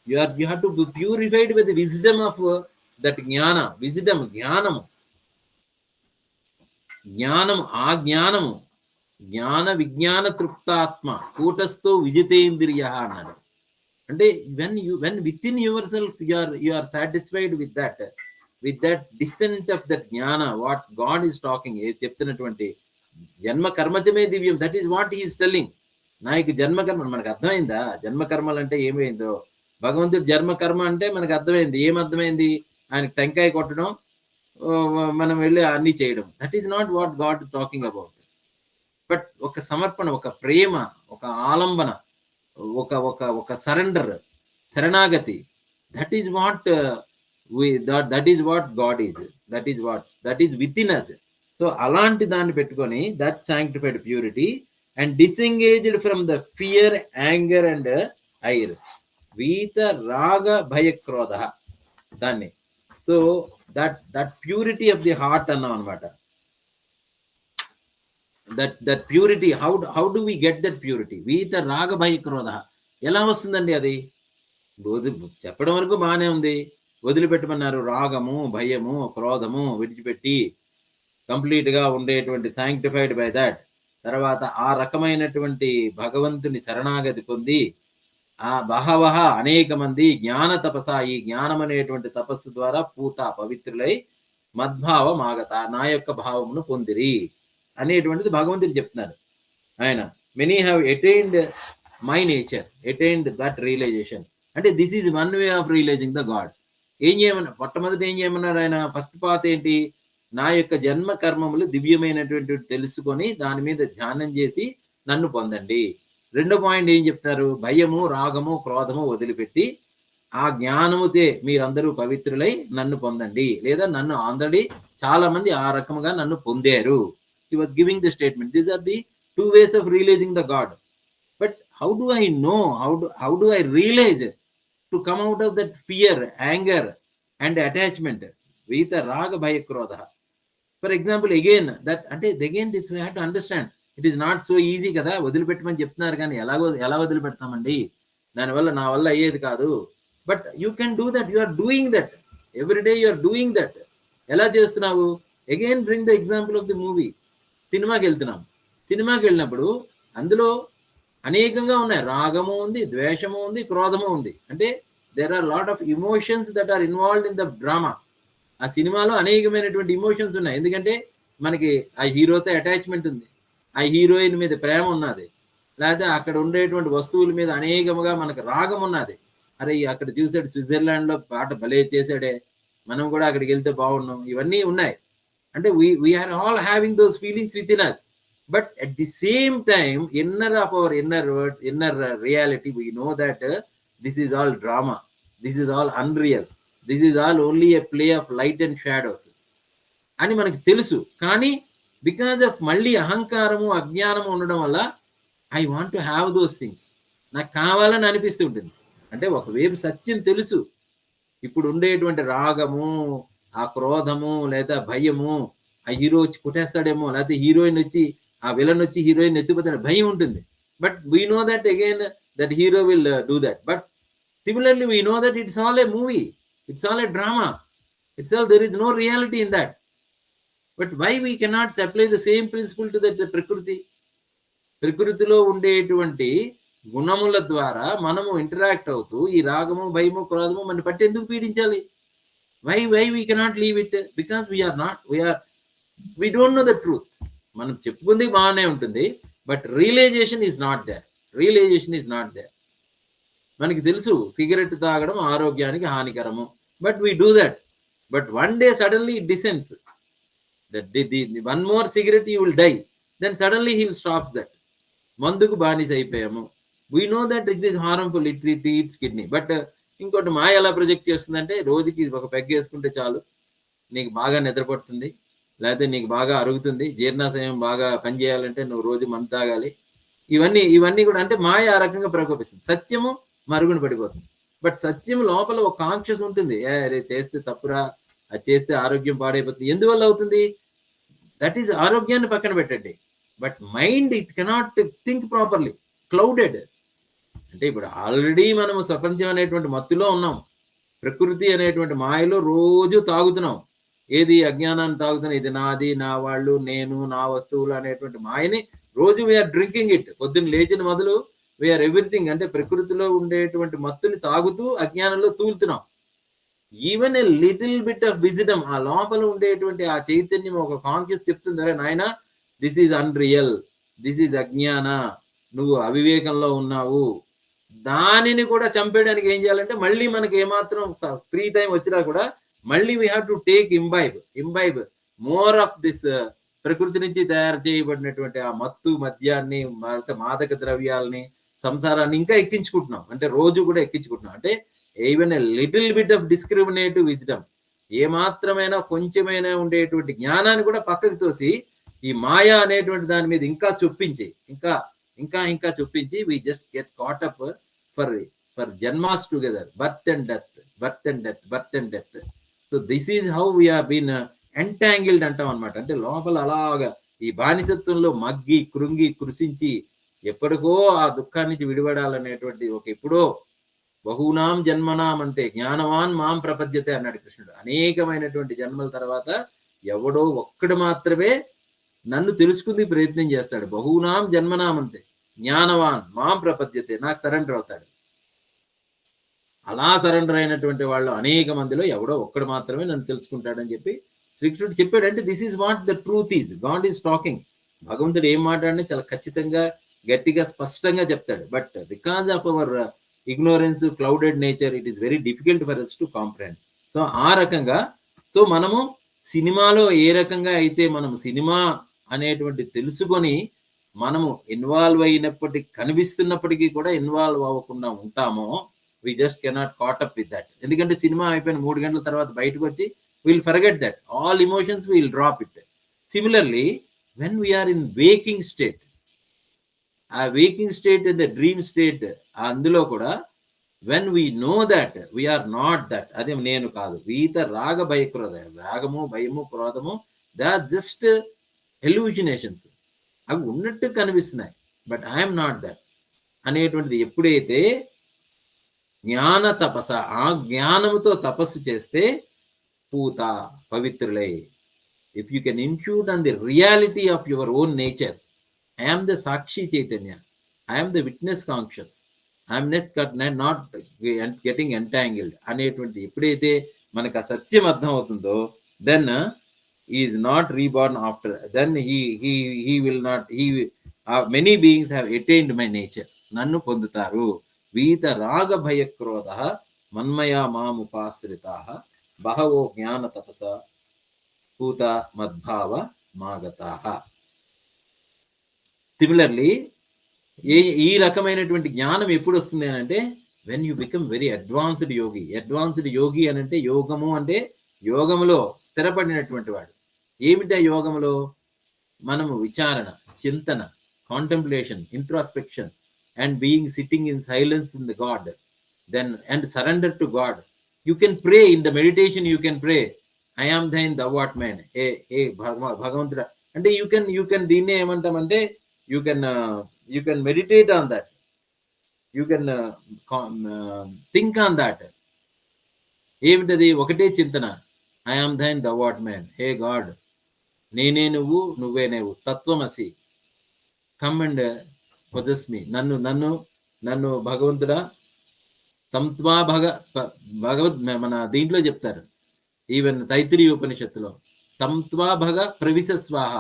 You have to be purified by the wisdom of that jnana, wisdom, జ్ఞానము, జ్ఞానము, ఆ జ్ఞానము, జ్ఞాన విజ్ఞాన తృప్తాత్మ కూటస్థో విజితేంద్రియ అన్నాడు. అంటే when within yourself you are satisfied with that descent of that jnana, what God is talking, చెప్తున్నటువంటి జన్మ కర్మచమే దివ్యం, that is what he is telling. నాకు జన్మకర్మ మనకు అర్థమైందా, జన్మకర్మలు అంటే ఏమైందో, భగవంతుడు జన్మకర్మ అంటే మనకు అర్థమైంది. ఏమర్థమైంది, ఆయనకు టెంకాయ కొట్టడం, మనం వెళ్ళి అన్ని చేయడం. That is not what God talking about. But ఒక సమర్పణ, ఒక ప్రేమ, ఒక ఆలంబన, ఒక ఒక ఒక సరెండర్, శరణాగతి, that is what that is what God is. That is within us. So అలాంటి దాన్ని పెట్టుకొని that sanctified purity and disengaged from the fear, anger and ire, వీత రాగ భయ క్రోధ, దాన్ని. So that purity of the heart అన్నాం అనమాట. That purity, how do we get that purity? వీత రాగ భయ క్రోధ ఎలా వస్తుందండి? అది చెప్పడం వరకు బాగానే ఉంది, వదిలిపెట్టమన్నారు. రాగము, భయము, క్రోధము విడిచిపెట్టి కంప్లీట్ గా ఉండేటువంటి సాంక్టిఫైడ్ బై దట్, తర్వాత ఆ రకమైనటువంటి భగవంతుని శరణాగతి పొంది ఆ బహవహ అనేక మంది జ్ఞాన తపస, ఈ జ్ఞానం అనేటువంటి తపస్సు ద్వారా పూత పవిత్రులై మద్భావం ఆగత, నా యొక్క భావమును పొందిరి అనేటువంటిది భగవంతుడు చెప్తున్నారు. ఆయన many have attained my nature, attained that realisation. అంటే this is one way of realising the God. ఏం చేయమన్నారు? మొట్టమొదటి ఏం చేయమన్నారు ఆయన? ఫస్ట్ పాత్ ఏంటి? నా యొక్క జన్మ కర్మములు దివ్యమైనటువంటి తెలుసుకొని దాని మీద ధ్యానం చేసి నన్ను పొందండి. రెండో పాయింట్ ఏం చెప్తారు? భయము, రాగము, క్రోధము వదిలిపెట్టి ఆ జ్ఞానముతే మీరందరూ పవిత్రులై నన్ను పొందండి, లేదా నన్ను ఆల్రెడీ చాలా మంది ఆ రకముగా నన్ను పొందారు. He was giving the statement. These are the two ways of realizing the God. But how do I know? How do I realize to come out of that fear, anger and attachment? Vita raga bhaya krodha. For example, again this we have to understand. It is not so easy కదా. వదిలిపెట్టమని చెప్తున్నారు కానీ ఎలా వదిలిపెడతామండి? దానివల్ల నా వల్ల అయ్యేది కాదు. But you can do that. You are doing that every day. You are doing that. ఎలా చేస్తున్నావు? Again bring the example of the movie. సినిమాకి వెళ్తున్నాం. సినిమాకి వెళ్ళినప్పుడు అందులో అనేకంగా ఉన్నాయి. రాగము ఉంది, ద్వేషము ఉంది, క్రోధము ఉంది. అంటే there are lot of emotions that are involved in the drama. ఆ సినిమాలో అనేకమైనటువంటి ఇమోషన్స్ ఉన్నాయి. ఎందుకంటే మనకి ఆ హీరోతో అటాచ్మెంట్ ఉంది, ఆ హీరోయిన్ మీద ప్రేమ ఉన్నది, లేకపోతే అక్కడ ఉండేటువంటి వస్తువుల మీద అనేకముగా మనకు రాగం ఉన్నది. అరే అక్కడ చూసాడు స్విట్జర్లాండ్ లో పాట భలే చేశాడే, మనం కూడా అక్కడికి వెళ్తే బాగున్నాం, ఇవన్నీ ఉన్నాయి. అంటే we are all having those feelings within us. But at the same time inner of our inner reality we know that this is all drama, this is all unreal, this is all only a play of light and shadows అని మనకి తెలుసు. కానీ because of మళ్ళీ అహంకారము, అజ్ఞానము ఉండడం వల్ల I want to have those things, నాకు కావాలని అనిపిస్తూ ఉంటుంది. అంటే ఒకవైపు సత్యం తెలుసు, ఇప్పుడు ఉండేటువంటి రాగము, ఆ క్రోధము లేదా భయము, ఆ హీరో వచ్చి కొట్టేస్తాడేమో, లేకపోతే హీరోయిన్ వచ్చి ఆ విలన్ వచ్చి హీరోయిన్ ఎత్తిపోతాడు, భయం ఉంటుంది. But we know that again that hero will do that. But similarly we know that it's all a movie, it's all a drama, it's all, there is no reality in that. But why we cannot apply the same principle to that ప్రకృతి? ప్రకృతిలో ఉండేటువంటి గుణముల ద్వారా మనము interact అవుతూ ఈ రాగము, భయము, క్రోధము మన పట్టి ఎందుకు పీడించాలి? Why we cannot leave it? Because we don't know the truth. మనం చెప్పుకుంది బాగానే ఉంటుంది, but realisation is not there. మనకి తెలుసు సిగరెట్ తాగడం ఆరోగ్యానికి హానికరము, but we do that. But one day suddenly it descends that one more cigarette you will die, then suddenly he stops that. మందుకు బానిస అయిపోయాము. we know that it is harmful, it eats kidney. But ఇంకోటి మాయ ఎలా project చేస్తుందంటే, రోజుకి ఒక peg వేసుకుంటే చాలు, నీకు బాగా నిద్రపడుతుంది, లేకపోతే నీకు బాగా అరుగుతుంది, జీర్ణాశయం బాగా పనిచేయాలంటే నువ్వు రోజు మందు తాగాలి. ఇవన్నీ కూడా అంటే మాయ ఆ రకంగా ప్రకోపిస్తుంది. సత్యము మరుగున పడిపోతుంది. బట్ సత్యం లోపల ఒక కాన్షియస్ ఉంటుంది, అరే చేస్తే తప్పురా, అది చేస్తే ఆరోగ్యం పాడైపోతుంది. ఎందువల్ల అవుతుంది? దట్ ఈస్ ఆరోగ్యాన్ని పక్కన పెట్టండి, but mind it cannot think properly, clouded. అంటే ఇప్పుడు ఆల్రెడీ మనము ప్రపంచం అనేటువంటి మత్తులో ఉన్నాం, ప్రకృతి అనేటువంటి మాయలో రోజు తాగుతున్నాం. ఏది? అజ్ఞానాన్ని తాగుతున్నాం. ఇది నాది, నా వాళ్ళు, నేను, నా వస్తువులు అనేటువంటి మాయని రోజు వీఆర్ డ్రింకింగ్ ఇట్. పొద్దున్న లేచిన మొదలు వీఆర్ ఎవ్రీథింగ్. అంటే ప్రకృతిలో ఉండేటువంటి మత్తుని తాగుతూ అజ్ఞానంలో తూలుతున్నాం. Even a little bit of wisdom, ఆ లోపల ఉండేటువంటి ఆ చైతన్యం ఒక కాన్షియస్ చెప్తుంది, అరే నాయన this is unreal, this is అజ్ఞాన, నువ్వు అవివేకంలో ఉన్నావు. దానిని కూడా చంపేయడానికి ఏం చేయాలంటే, మళ్ళీ మనకి ఏమాత్రం ఫ్రీ టైం వచ్చినా కూడా మళ్ళీ we have to take imbibe more of this ప్రకృతి నుంచి తయారు చేయబడినటువంటి ఆ మత్తు మద్యాన్ని, మాదక ద్రవ్యాలని, సంసారాన్ని ఇంకా ఎక్కించుకుంటున్నాం. అంటే రోజు కూడా ఎక్కించుకుంటున్నాం. అంటే even a little bit of discriminative wisdom, ఏ మాత్రమైనా కొంచెమైనా ఉండేటువంటి జ్ఞానాన్ని కూడా పక్కకు తోసి ఈ మాయా అనేటువంటి దాని మీద ఇంకా చొప్పించి, ఇంకా ఇంకా ఇంకా చొప్పించి we just get caught up for janmas together, birth and death, birth and death, birth and death. So this is how we have been entangled అంటాం అనమాట. అంటే లోపల అలాగా ఈ బానిసత్వంలో మగ్గి కృంగి కృషించి ఎప్పటికో ఆ దుఃఖాన్ని నుంచి విడిపడాలనేటువంటి ఒక ఎప్పుడో బహునాం జన్మనాం అంటే జ్ఞానవాన్ మాం ప్రపద్యతే అన్నాడు కృష్ణుడు. అనేకమైనటువంటి జన్మల తర్వాత ఎవడో ఒక్కడు మాత్రమే నన్ను తెలుసుకుంది ప్రయత్నం చేస్తాడు. బహునాం జన్మనాం అంతే జ్ఞానవాన్ మాం ప్రపద్యతే, నాకు సరెండర్ అవుతాడు. అలా సరెండర్ అయినటువంటి వాళ్ళు అనేక మందిలో ఎవడో ఒక్కడు మాత్రమే నన్ను తెలుసుకుంటాడని చెప్పి శ్రీకృష్ణుడు చెప్పాడు. అంటే this is what the truth is. God is talking. భగవంతుడు ఏం మాట్లాడినా చాలా ఖచ్చితంగా, గట్టిగా, స్పష్టంగా చెప్తాడు. But because of our ignorance, clouded nature, it is very difficult for us to comprehend. So ఆ రకంగా, సో మనము సినిమాలో ఏ రకంగా అయితే మనం సినిమా అనేటువంటి తెలుసుకొని మనము ఇన్వాల్వ్ అయినప్పటికీ, కనిపిస్తున్నప్పటికీ కూడా ఇన్వాల్వ్ అవ్వకుండా ఉంటామో, we just cannot caught up with that. ఎందుకంటే సినిమా అయిపోయిన 3 గంటల తర్వాత బయటకు వచ్చి we'll forget that. All emotions will drop it. Similarly, when we are in waking state, ఆ waking state the dream state, అందులో కూడా when we know that we are not that, అది నేను కాదు, వీత రాగ భయ క్రోధ, రాగము భయము క్రోధము దే ఆర్ జస్ట్ ఎల్యూజినేషన్స్, అవి ఉన్నట్టు కనిపిస్తున్నాయి, బట్ ఐఎమ్ నాట్ దట్ అనేటువంటిది ఎప్పుడైతే జ్ఞాన తపస, ఆ జ్ఞానముతో తపస్సు చేస్తే పూత పవిత్రులై, if you can intuit on the reality of your own nature, I am the Sakshi Chaitanya, I am the witness conscious, I am not getting entangled అనేటువంటి ఎప్పుడైతే మనకు ఆ సత్యం అర్థం అవుతుందో, then he is not reborn after, then he will not, many beings have attained my nature, నన్ను పొందుతారు. వీత రాగ భయ క్రోధ మన్మయా మాముపాశ్రితాః బహవో జ్ఞాన తపస పూత మద్భావ మాగతాః. సిమిలర్లీ ఈ రకమైనటువంటి జ్ఞానం ఎప్పుడు వస్తుంది అని అంటే, when you become very advanced yogi. Advanced yogi అని అంటే, యోగము అంటే యోగములో స్థిరపడినటువంటి వాడు. ఏమిటా యోగములో? మనము విచారణ, చింతన, contemplation, introspection and being sitting in silence in the God, then and surrender to God. You can pray in the meditation, you can pray I am thine the what man, ఏ భగవంతుడా అంటే యూ కెన్ దీన్నే ఏమంటామంటే, you can meditate on that, you can think on that. ఏమిటది? ఒకటే చింతన, I am thine the what man, hey God, నేనే నువ్వు, నువ్వే నువ్వు, తత్వమసి, కమ్ అండ్ పొజెస్ మీ, నన్ను భగవంతుడా, తంత్వా భగవద్ మన దీంట్లో చెప్తారు, ఈవెన్ తైత్తిరీయ ఉపనిషత్తులో, తంత్వా భగ ప్రవిశ స్వాహ,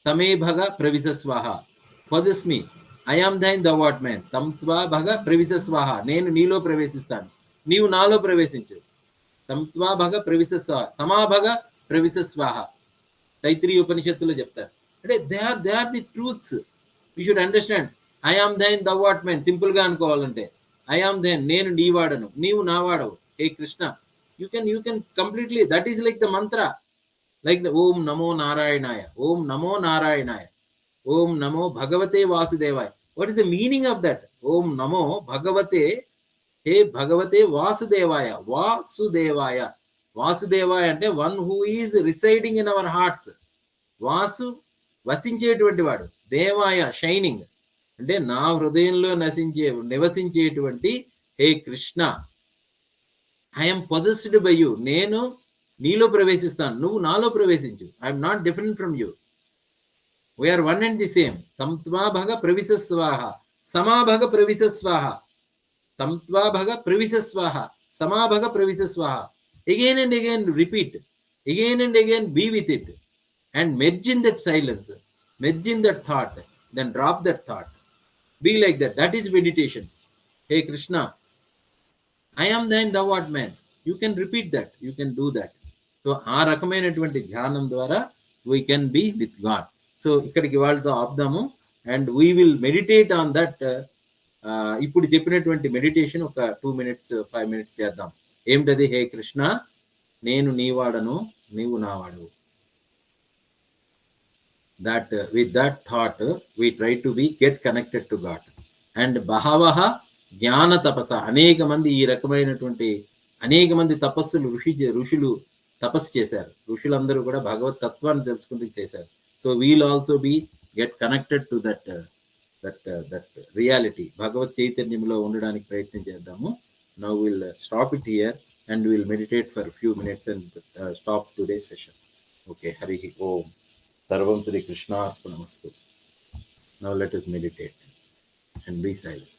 తమే భగ ప్రవిశ స్వాహ, possess me, I am thine the what man, తంత్వా భగ ప్రవిశ స్వాహ, నేను నీలో ప్రవేశిస్తాను, నీవు నాలో ప్రవేశించు, తంత్వా భగ ప్రవిశ స్వాహ, సమాభగ ప్రవిశ స్వాహ, తైత్తిరీయ ఉపనిషత్తులో చెప్తారు. అంటే they are the truths. You should understand. I am thine the what man simple గా అనుకోవాలంటే, ఐ ఆమ్ థైన్, నేను నీ వాడను, నీవు నా వాడవు, హే Krishna. You can completely, that is like the mantra, like the Om Namo Narayanaya, Om Namo Narayanaya, Om Namo Bhagavate Vasudevaya. What is the meaning of that? Om Namo Bhagavate, hey Bhagavate Vasudevaya, Vasudevaya, Vasudevaya ante one who is residing in our hearts. Vasu వసించేటువంటి వాడు, దేవాయ shining అంటే నా హృదయంలో నివసించేటువంటి హే Krishna, I'm possessed by you, నేను నీలో ప్రవేశిస్తాను, నువ్వు నాలో ప్రవేశించు, I'm not different from you, we are one and the same. తంత్వా భగ ప్రవిశ స్వాహ, సమాభగ ప్రవిశ స్వాహ, తంత్వా భగ ప్రవిశ స్వాహ, సమాభగ ప్రవిశ స్వాహ. Again and again repeat, again and again be with it and merge in that silence, merge in that thought, then drop that thought, be like that. That is meditation. హే Krishna, I am thine, thou art man. You can repeat that, you can do that. So ఆ రకమైనటువంటి ధ్యానం ద్వారా we can be with God. So ఇక్కడికి వాళ్ళతో ఆపుదాము, and we will meditate on that. ఇప్పుడు చెప్పినటువంటి మెడిటేషన్ ఒక 2 minutes 5 minutes చేద్దాం. ఏమిటది? హే కృష్ణ, నేను నీవాడను, నీవు నావాడవు. That with that thought we try to be get connected to God. And బహవః జ్ఞాన తపస, అనేక మంది ఈ రకమైనటువంటి అనేక మంది తపస్సులు ఋషులు తపస్సు చేశారు. ఋషులందరూ కూడా భగవత్ తత్వాన్ని తెలుసుకుంటూ చేశారు. So we'll also be get connected to that reality. భగవత్ చైతన్యంలో ఉండడానికి ప్రయత్నం చేద్దాము. Now will stop it here and we will meditate for a few minutes and stop today's session. Okay, Hari Om. Sarvam Sri Krishna Arpanamastu. Now let us meditate and be silent.